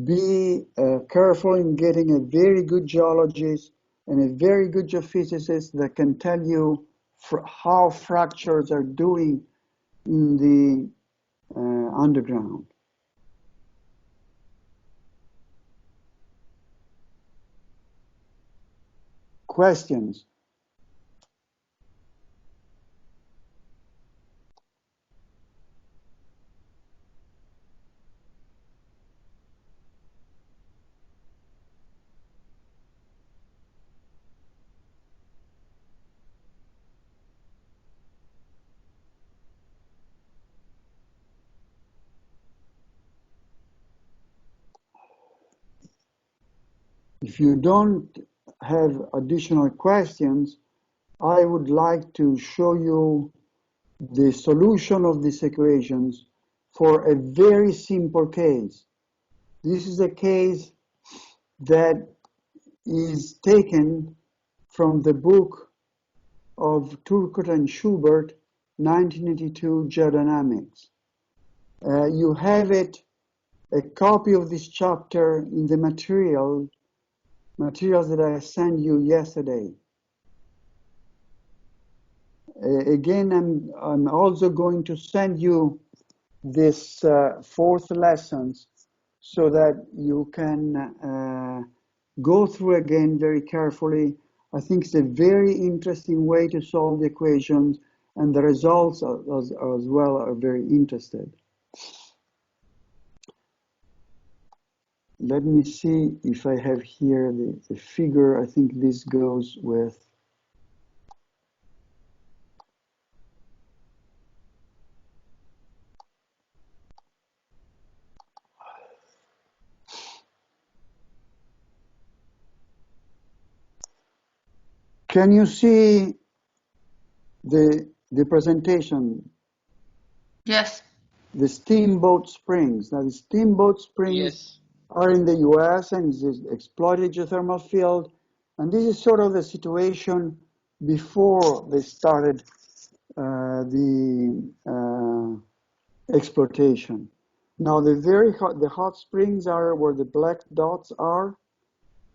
be careful in getting a very good geologist and a very good geophysicist that can tell you how fractures are doing in the underground. Questions? If you don't have additional questions, I would like to show you the solution of these equations for a very simple case. This is a case that is taken from the book of Turcotte and Schubert, 1982 Geodynamics. You have it, a copy of this chapter in the materials that I sent you yesterday. Again, I'm also going to send you this 4th lessons so that you can go through again very carefully. I think it's a very interesting way to solve the equations, and the results as well are very interesting. let me see if I have here the figure. I think this goes with. Can you see the presentation? Yes. The steamboat springs. Now the steamboat springs Yes. are in the US and is an exploited geothermal field. And this is sort of the situation before they started the exploitation. Now the hot springs are where the black dots are,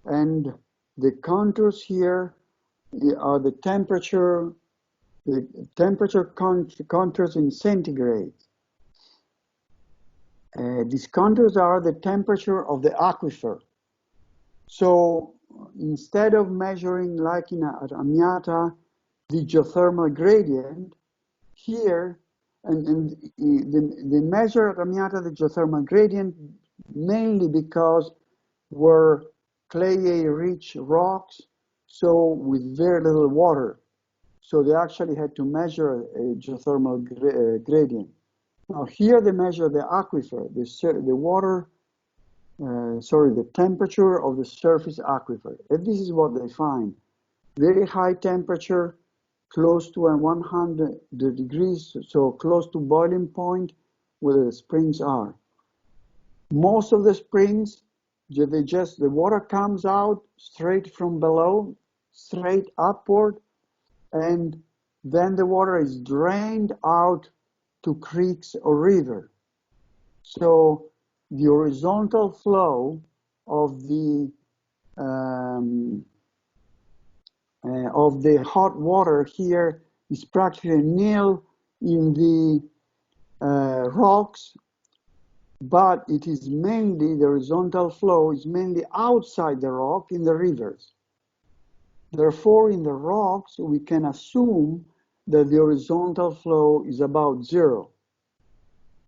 and the contours here are the temperature contours in centigrade. These contours are the temperature of the aquifer. So instead of measuring like at Amiata the geothermal gradient, here, and the measure at Amiata the geothermal gradient mainly because we're clay-rich rocks, so with very little water. So they actually had to measure a geothermal gradient. Now here they measure the aquifer, the water, the temperature of the surface aquifer. And this is what they find. Very high temperature, close to 100 degrees, so close to boiling point where the springs are. Most of the springs, the water comes out straight from below, straight upward, and then the water is drained out to creeks or river. So the horizontal flow of the hot water here is practically nil in the rocks, but it is mainly, the horizontal flow is mainly outside the rock in the rivers. Therefore, in the rocks, we can assume that the horizontal flow is about zero.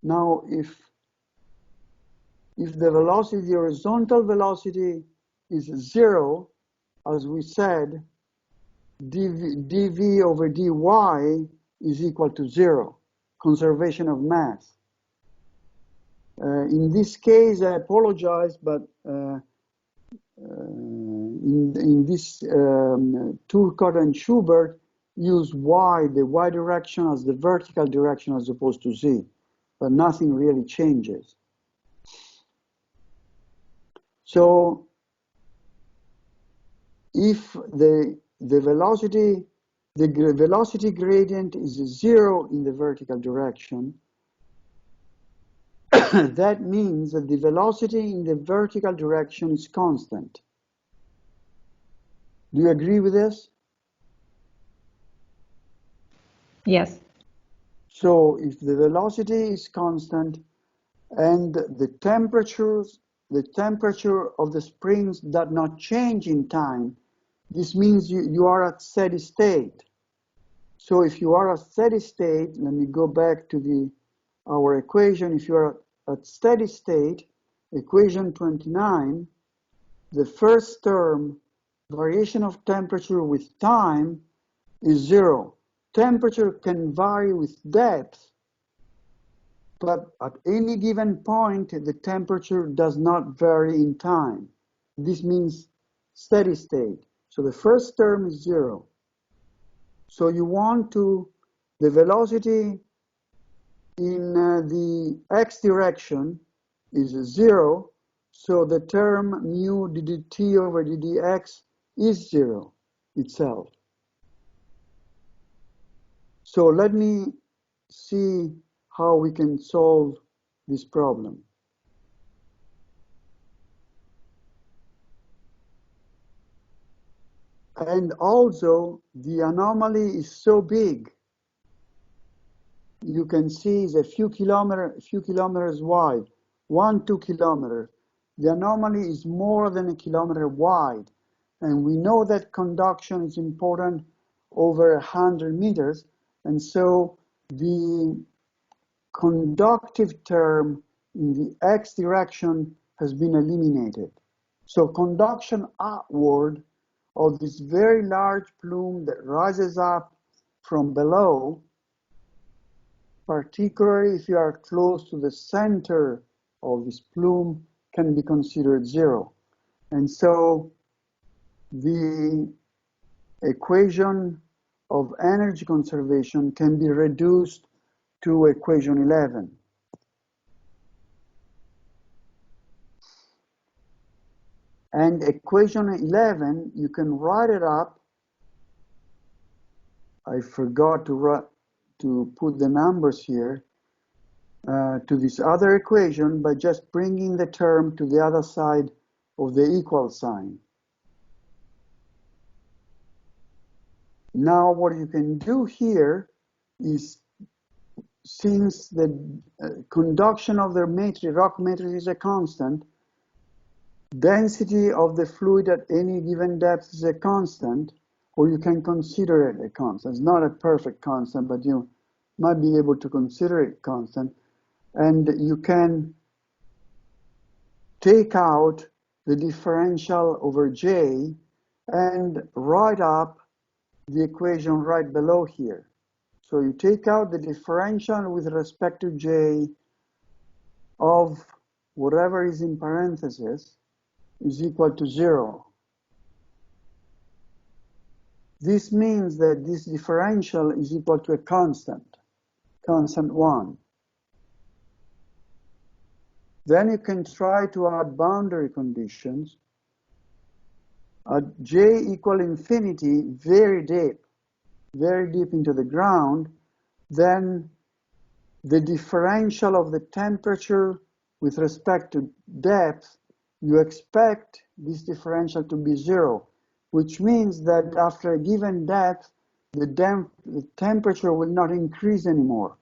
Now, if the velocity, the horizontal velocity is zero, as we said, dv over dy is equal to zero, conservation of mass. In this case, I apologize, but in this Turcotte and Schubert use y, the y direction as the vertical direction as opposed to z, but nothing really changes. So if the velocity gradient is zero in the vertical direction, that means that the velocity in the vertical direction is constant. Do you agree with this? Yes. So if the velocity is constant and the temperature of the springs does not change in time, this means you are at steady state. So if you are at steady state, let me go back to our equation. If you are at steady state, equation 29, the first term, variation of temperature with time, is zero. Temperature can vary with depth, but at any given point, the temperature does not vary in time. This means steady state. So the first term is zero. So you want the velocity in the x direction is zero, so the term mu dt over ddx is zero itself. So let me see how we can solve this problem. And also, the anomaly is so big. You can see it's a few kilometers wide, 2 kilometers. The anomaly is more than a kilometer wide. And we know that conduction is important over 100 meters. And so the conductive term in the x direction has been eliminated. So conduction outward of this very large plume that rises up from below, particularly if you are close to the center of this plume, can be considered zero. And so the equation of energy conservation can be reduced to equation 11. And equation 11, you can write it up. I forgot to put the numbers here to this other equation by just bringing the term to the other side of the equal sign. Now what you can do here is, since the conduction of the matrix, rock matrix is a constant, density of the fluid at any given depth is a constant, or you can consider it a constant. It's not a perfect constant, but you might be able to consider it constant. And you can take out the differential over J and write up the equation right below here. So you take out the differential with respect to J of whatever is in parentheses is equal to 0. This means that this differential is equal to a constant 1. Then you can try to add boundary conditions. At J equal infinity, very deep into the ground, then the differential of the temperature with respect to depth, you expect this differential to be 0, which means that after a given depth, the temperature will not increase anymore.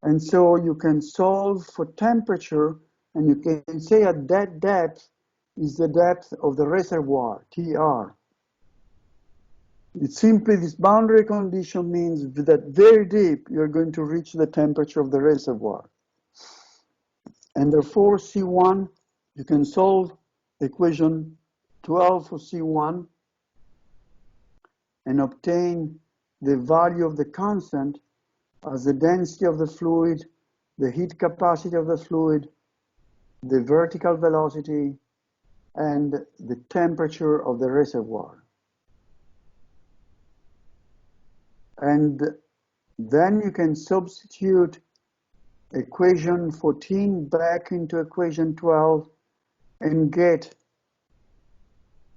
And so you can solve for temperature, and you can say at that depth is the depth of the reservoir, TR. It's simply this boundary condition means that very deep you're going to reach the temperature of the reservoir. And therefore C1, you can solve equation 12 for C1 and obtain the value of the constant as the density of the fluid, the heat capacity of the fluid, the vertical velocity, and the temperature of the reservoir. And then you can substitute equation 14 back into equation 12 and get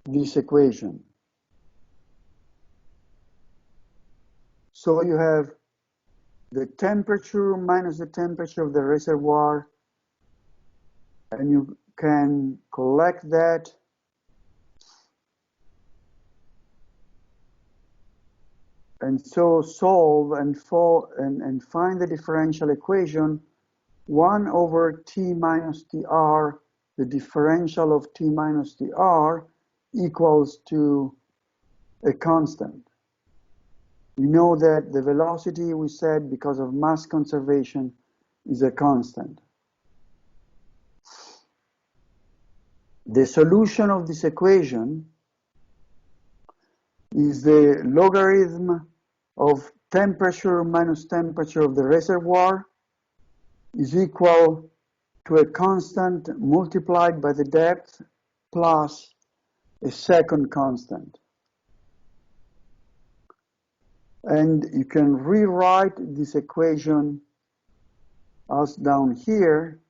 this equation. So you have the temperature minus the temperature of the reservoir, and you can collect that and so solve and find the differential equation 1 over T minus TR, the differential of T minus TR equals to a constant. We know that the velocity, we said, because of mass conservation, is a constant. The solution of this equation is the logarithm of temperature minus temperature of the reservoir is equal to a constant multiplied by the depth plus a second constant. And you can rewrite this equation as down here.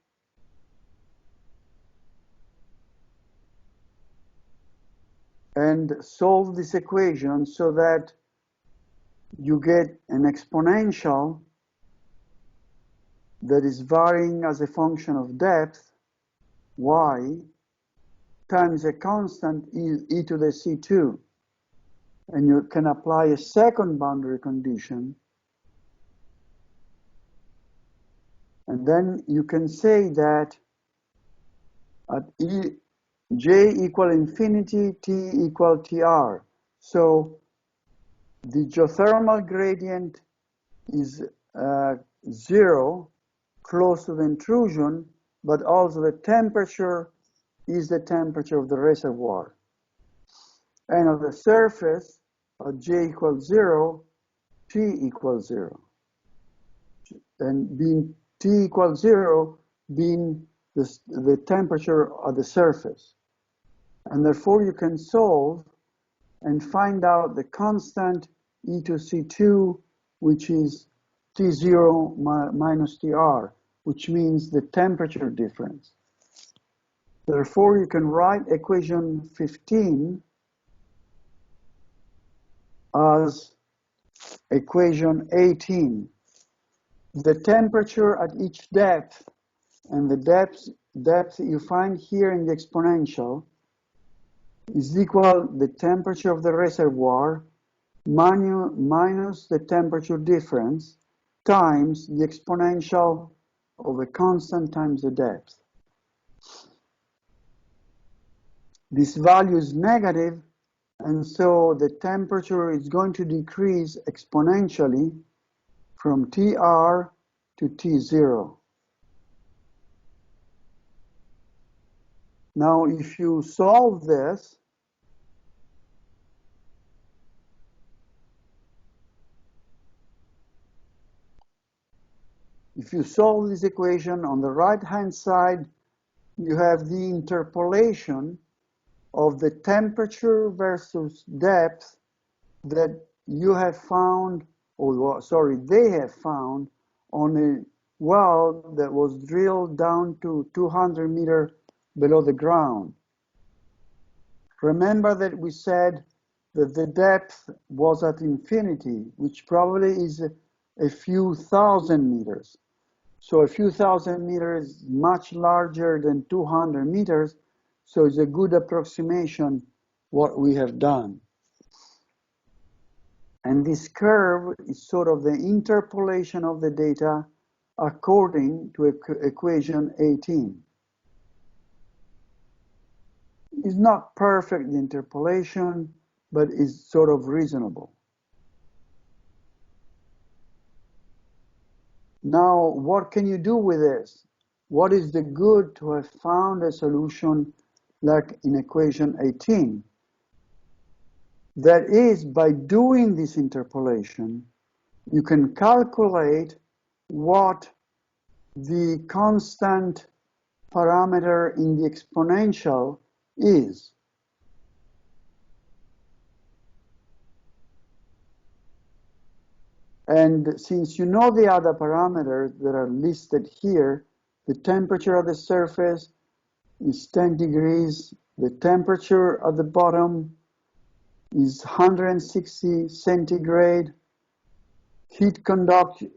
And solve this equation so that you get an exponential that is varying as a function of depth, y, times a constant e to the C2. And you can apply a second boundary condition. And then you can say that at J equal infinity, T equal TR. So the geothermal gradient is 0, close to the intrusion, but also the temperature is the temperature of the reservoir. And on the surface, at J equals 0, T equals 0. And being T equals 0 being the temperature of the surface. And therefore you can solve and find out the constant E to C2, which is T0 minus TR, which means the temperature difference. Therefore, you can write equation 15 as equation 18. The temperature at each depth, and the depth you find here in the exponential, is equal to the temperature of the reservoir minus the temperature difference times the exponential of a constant times the depth. This value is negative, and so the temperature is going to decrease exponentially from TR to T0. Now, if you solve this, equation, on the right-hand side, you have the interpolation of the temperature versus depth that you have found, or sorry, they have found on a well that was drilled down to 200 meters below the ground. Remember that we said that the depth was at infinity, which probably is a few thousand meters. So a few thousand meters is much larger than 200 meters, so it's a good approximation what we have done. And this curve is sort of the interpolation of the data according to equation 18. It's not perfect, the interpolation, but is sort of reasonable. Now, what can you do with this? What is the good to have found a solution like in equation 18? That is, by doing this interpolation, you can calculate what the constant parameter in the exponential is. And since you know the other parameters that are listed here, the temperature of the surface is 10 degrees, the temperature at the bottom is 160 centigrade, heat conduction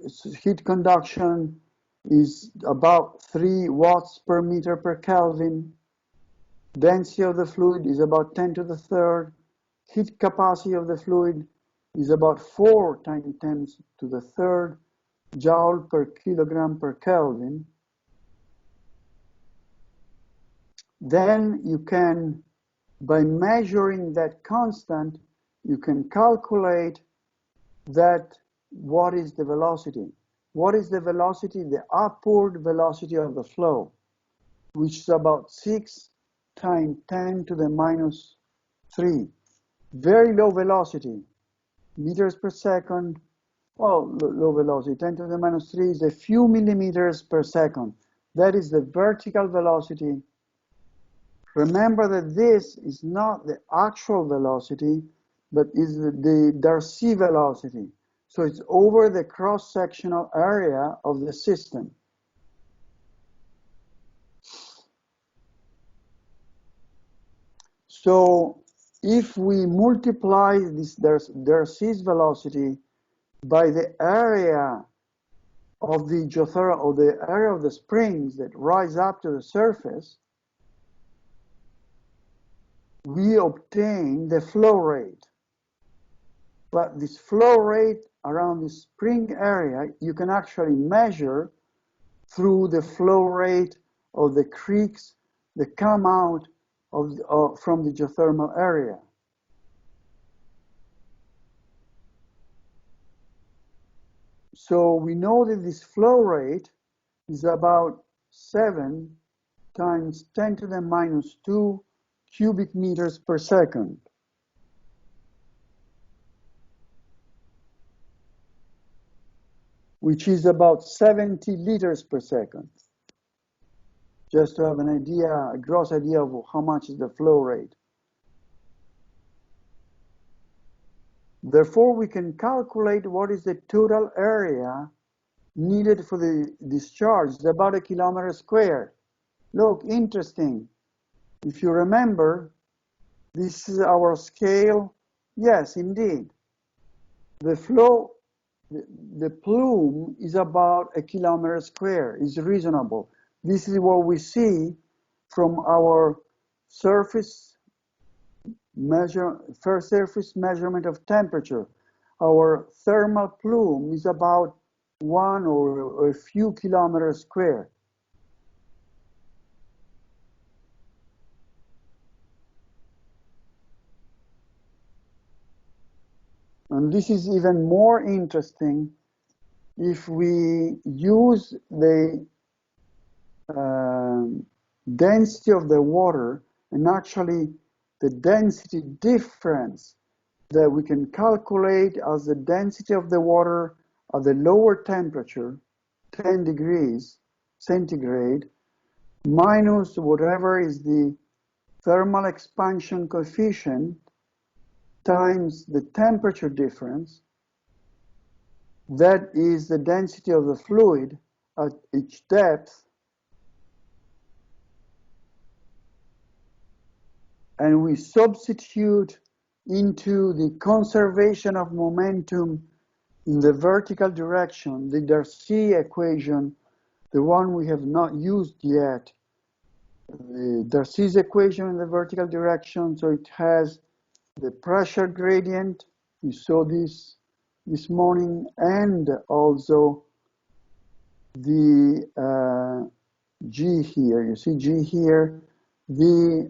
is about 3 watts per meter per Kelvin, density of the fluid is about 10 to the third, heat capacity of the fluid is about 4 times 10 to the third joule per kilogram per Kelvin. Then you can, by measuring that constant, you can calculate that what is the velocity. What is the velocity? The upward velocity of the flow, which is about 6 times 10 to the minus 3. Very low velocity, meters per second. Well, low velocity, 10 to the minus 3 is a few millimeters per second. That is the vertical velocity. Remember that this is not the actual velocity, but is the Darcy velocity. So it's over the cross-sectional area of the system. So if we multiply this Darcy's velocity by the area of the geothermal, or the area of the springs that rise up to the surface, we obtain the flow rate. But this flow rate around the spring area, you can actually measure through the flow rate of the creeks that come out from the geothermal area. So we know that this flow rate is about 7 times 10 to the minus 2 cubic meters per second. Which is about 70 liters per second. Just to have an idea, a gross idea of how much is the flow rate. Therefore, we can calculate what is the total area needed for the discharge. It's about 1 kilometer square. Look, interesting. If you remember, this is our scale. Yes, indeed. The flow, the plume is about 1 kilometer square. It's reasonable. This is what we see from our surface measurement of temperature. Our thermal plume is about 1 or a few kilometers square. And this is even more interesting if we use the density of the water, and actually the density difference that we can calculate as the density of the water at the lower temperature, 10 degrees centigrade, minus whatever is the thermal expansion coefficient times the temperature difference. That is the density of the fluid at each depth. And we substitute into the conservation of momentum in the vertical direction, the Darcy equation, the one we have not used yet. The Darcy's equation in the vertical direction, so it has the pressure gradient, we saw this morning, and also the G here. You see G here, the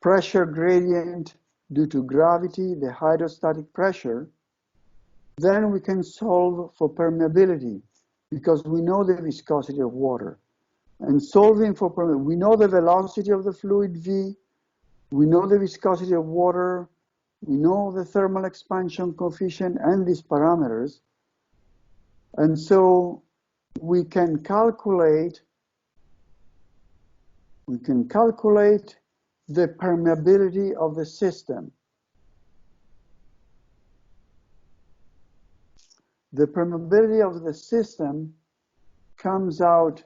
pressure gradient due to gravity, the hydrostatic pressure. Then we can solve for permeability because we know the viscosity of water. And solving for permeability, we know the velocity of the fluid V, we know the viscosity of water, we know the thermal expansion coefficient and these parameters. And so we can calculate the permeability of the system. The permeability of the system comes out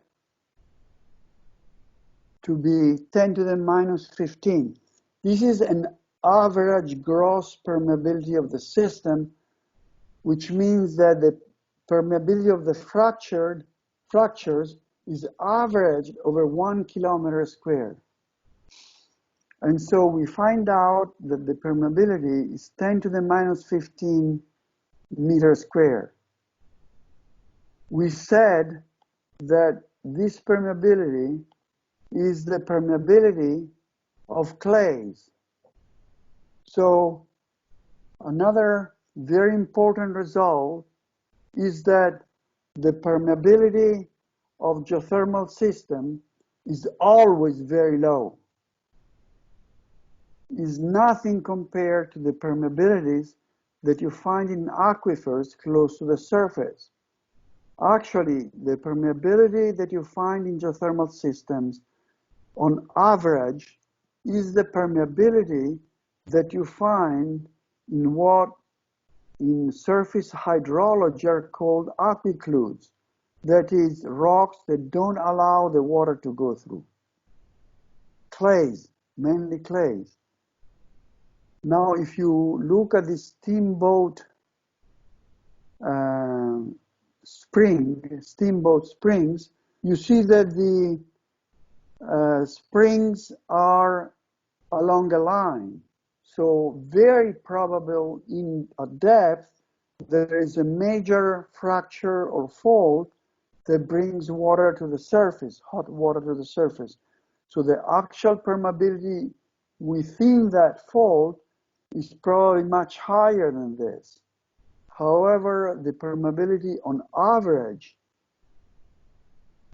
to be 10 to the minus 15. This is an average gross permeability of the system, which means that the permeability of the fractures is averaged over 1 kilometer square. And so we find out that the permeability is 10 to the minus 15 meters square. We said that this permeability is the permeability of clays. So another very important result is that the permeability of geothermal system is always very low. Is nothing compared to the permeabilities that you find in aquifers close to the surface. Actually, the permeability that you find in geothermal systems on average is the permeability that you find in what in surface hydrology are called aquicludes. That is, rocks that don't allow the water to go through. Clays, mainly clays. Now, if you look at the steamboat springs, you see that the springs are along a line. So very probable in a depth, there is a major fracture or fault that brings water to the surface, hot water to the surface. So the actual permeability within that fault is probably much higher than this. However, the permeability on average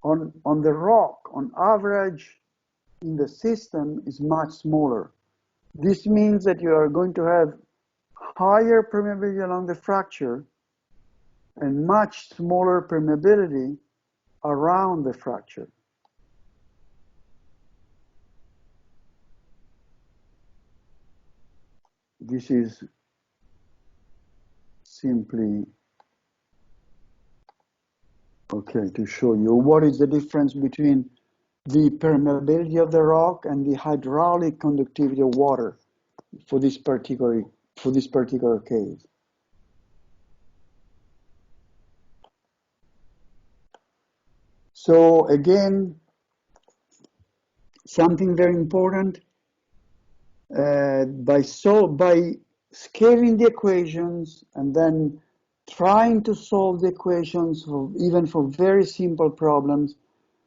on the rock, on average, in the system is much smaller. This means that you are going to have higher permeability along the fracture and much smaller permeability around the fracture. This is simply, okay, to show you what is the difference between the permeability of the rock and the hydraulic conductivity of water for this particular case. So again, something very important, by scaling the equations and then trying to solve the equations even for very simple problems,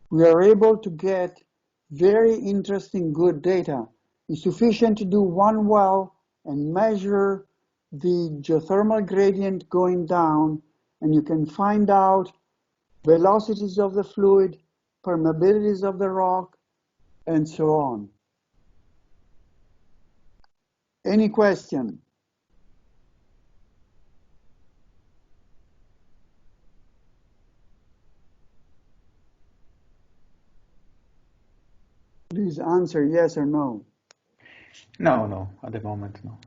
we are able to get very interesting, good data. It's sufficient to do one well and measure the geothermal gradient going down, and you can find out velocities of the fluid, permeabilities of the rock, and so on. Any question? Please answer yes or no. No, at the moment, no.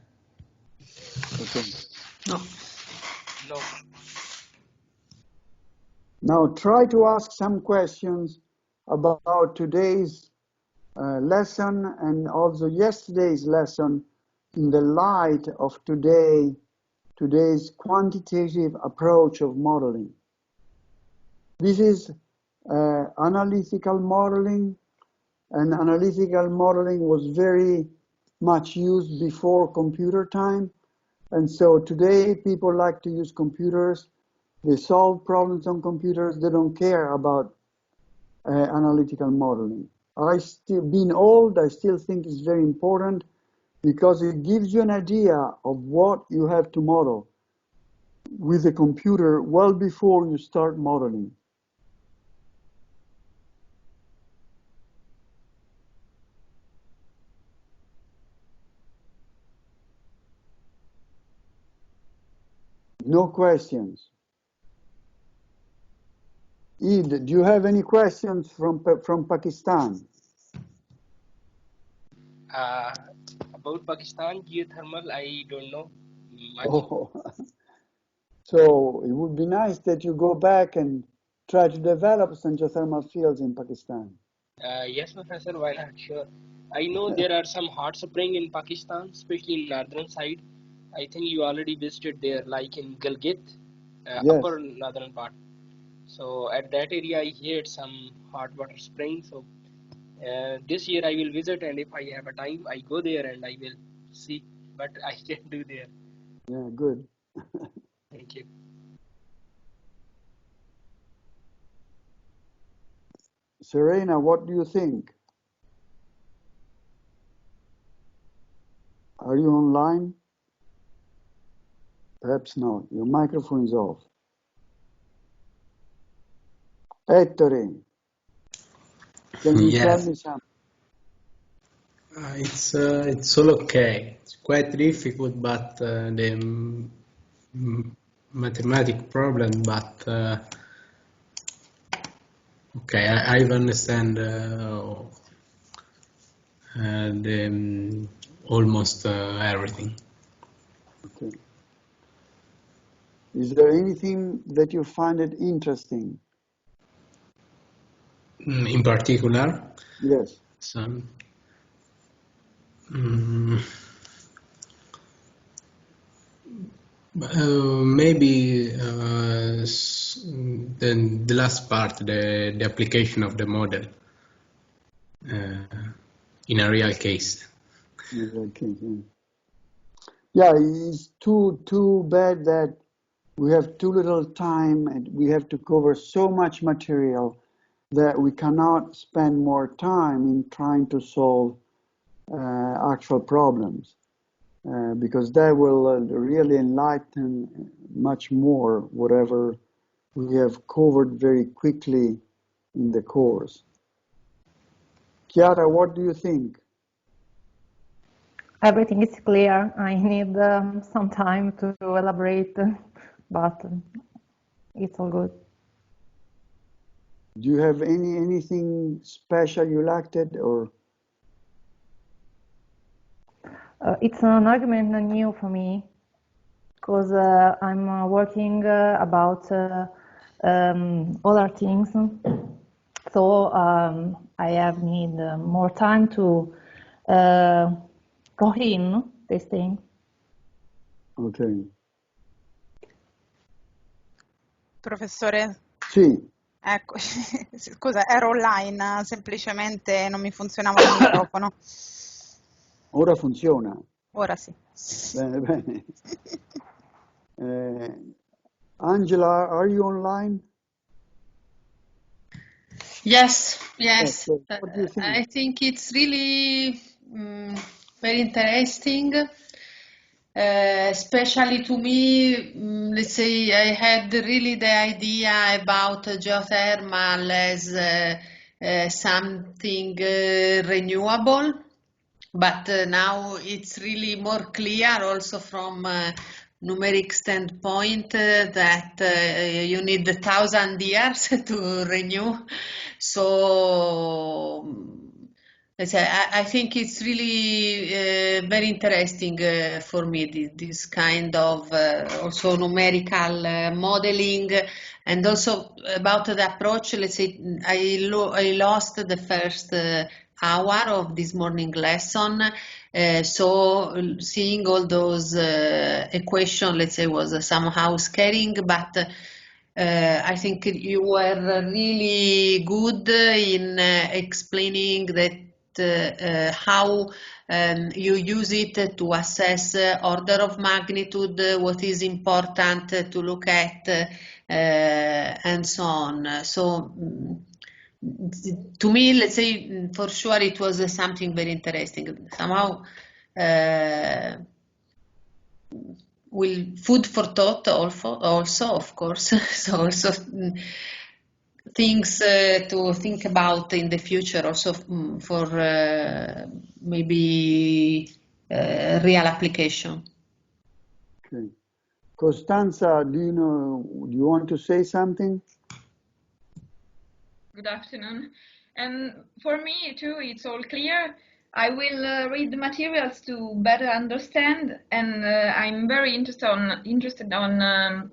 Okay. No. No. Now try to ask some questions about today's lesson and also yesterday's lesson in the light of today's quantitative approach of modeling. This is analytical modeling, and analytical modeling was very much used before computer time, and so today people like to use computers. They solve problems on computers. They don't care about analytical modeling. Being old, I still think it's very important because it gives you an idea of what you have to model with the computer well before you start modeling. No questions. Eid, do you have any questions from Pakistan? About Pakistan geothermal, I don't know much. Oh. So it would be nice that you go back and try to develop some geothermal fields in Pakistan. Yes, Professor, why not? Sure. I know there are some hot spring in Pakistan, especially in northern side. I think you already visited there, like in Gilgit, Yes. upper northern part. So at that area, I heard some hot water spring. So this year I will visit, and if I have a time, I go there and I will see what I can do there. Yeah, good. Thank you. Serena, what do you think? Are you online? Perhaps not. Your microphone is off. Ettore, can you tell me something? It's all okay. It's quite difficult, but the mathematic problem. But okay, I understand almost everything. Okay. Is there anything that you find it interesting? In particular? Yes. Some. Maybe then the last part, the application of the model in a real case. Okay. Yeah, it's too bad that we have too little time and we have to cover so much material that we cannot spend more time in trying to solve actual problems, because that will really enlighten much more whatever we have covered very quickly in the course. Chiara, what do you think? Everything is clear. I need some time to elaborate, but it's all good. Do you have anything special you liked it, or? It's an argument new for me, because I'm working about other things, so I have need more time to go in this thing. Okay. Professore? Sì. Ecco, scusa, ero online, semplicemente non mi funzionava il microfono. Ora funziona. Ora sì. Bene, bene. Angela, are you online? Yes, yes. So what do you think? I think it's really very interesting, especially to me. Let's say I had really the idea about geothermal as something renewable, but now it's really more clear also from numeric standpoint that you need 1,000 years to renew. So let's say I think it's really very interesting for me, this kind of also numerical modeling, and also about the approach. Let's say I lost the first hour of this morning lesson, so seeing all those equations, let's say, was somehow scaring, but I think you were really good in explaining that how you use it to assess order of magnitude, what is important to look at, and so on. So to me, let's say, for sure it was something very interesting. Somehow will food for thought also, of course. So also things to think about in the future, also for maybe real application. Okay. Costanza, do you want to say something? Good afternoon. And for me too, it's all clear. I will read the materials to better understand, and I'm very interested on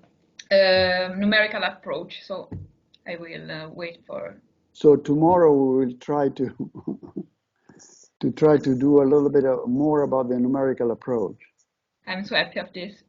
numerical approach. So I will wait for. So tomorrow we will try to to do a little bit more about the numerical approach. I'm so happy of this.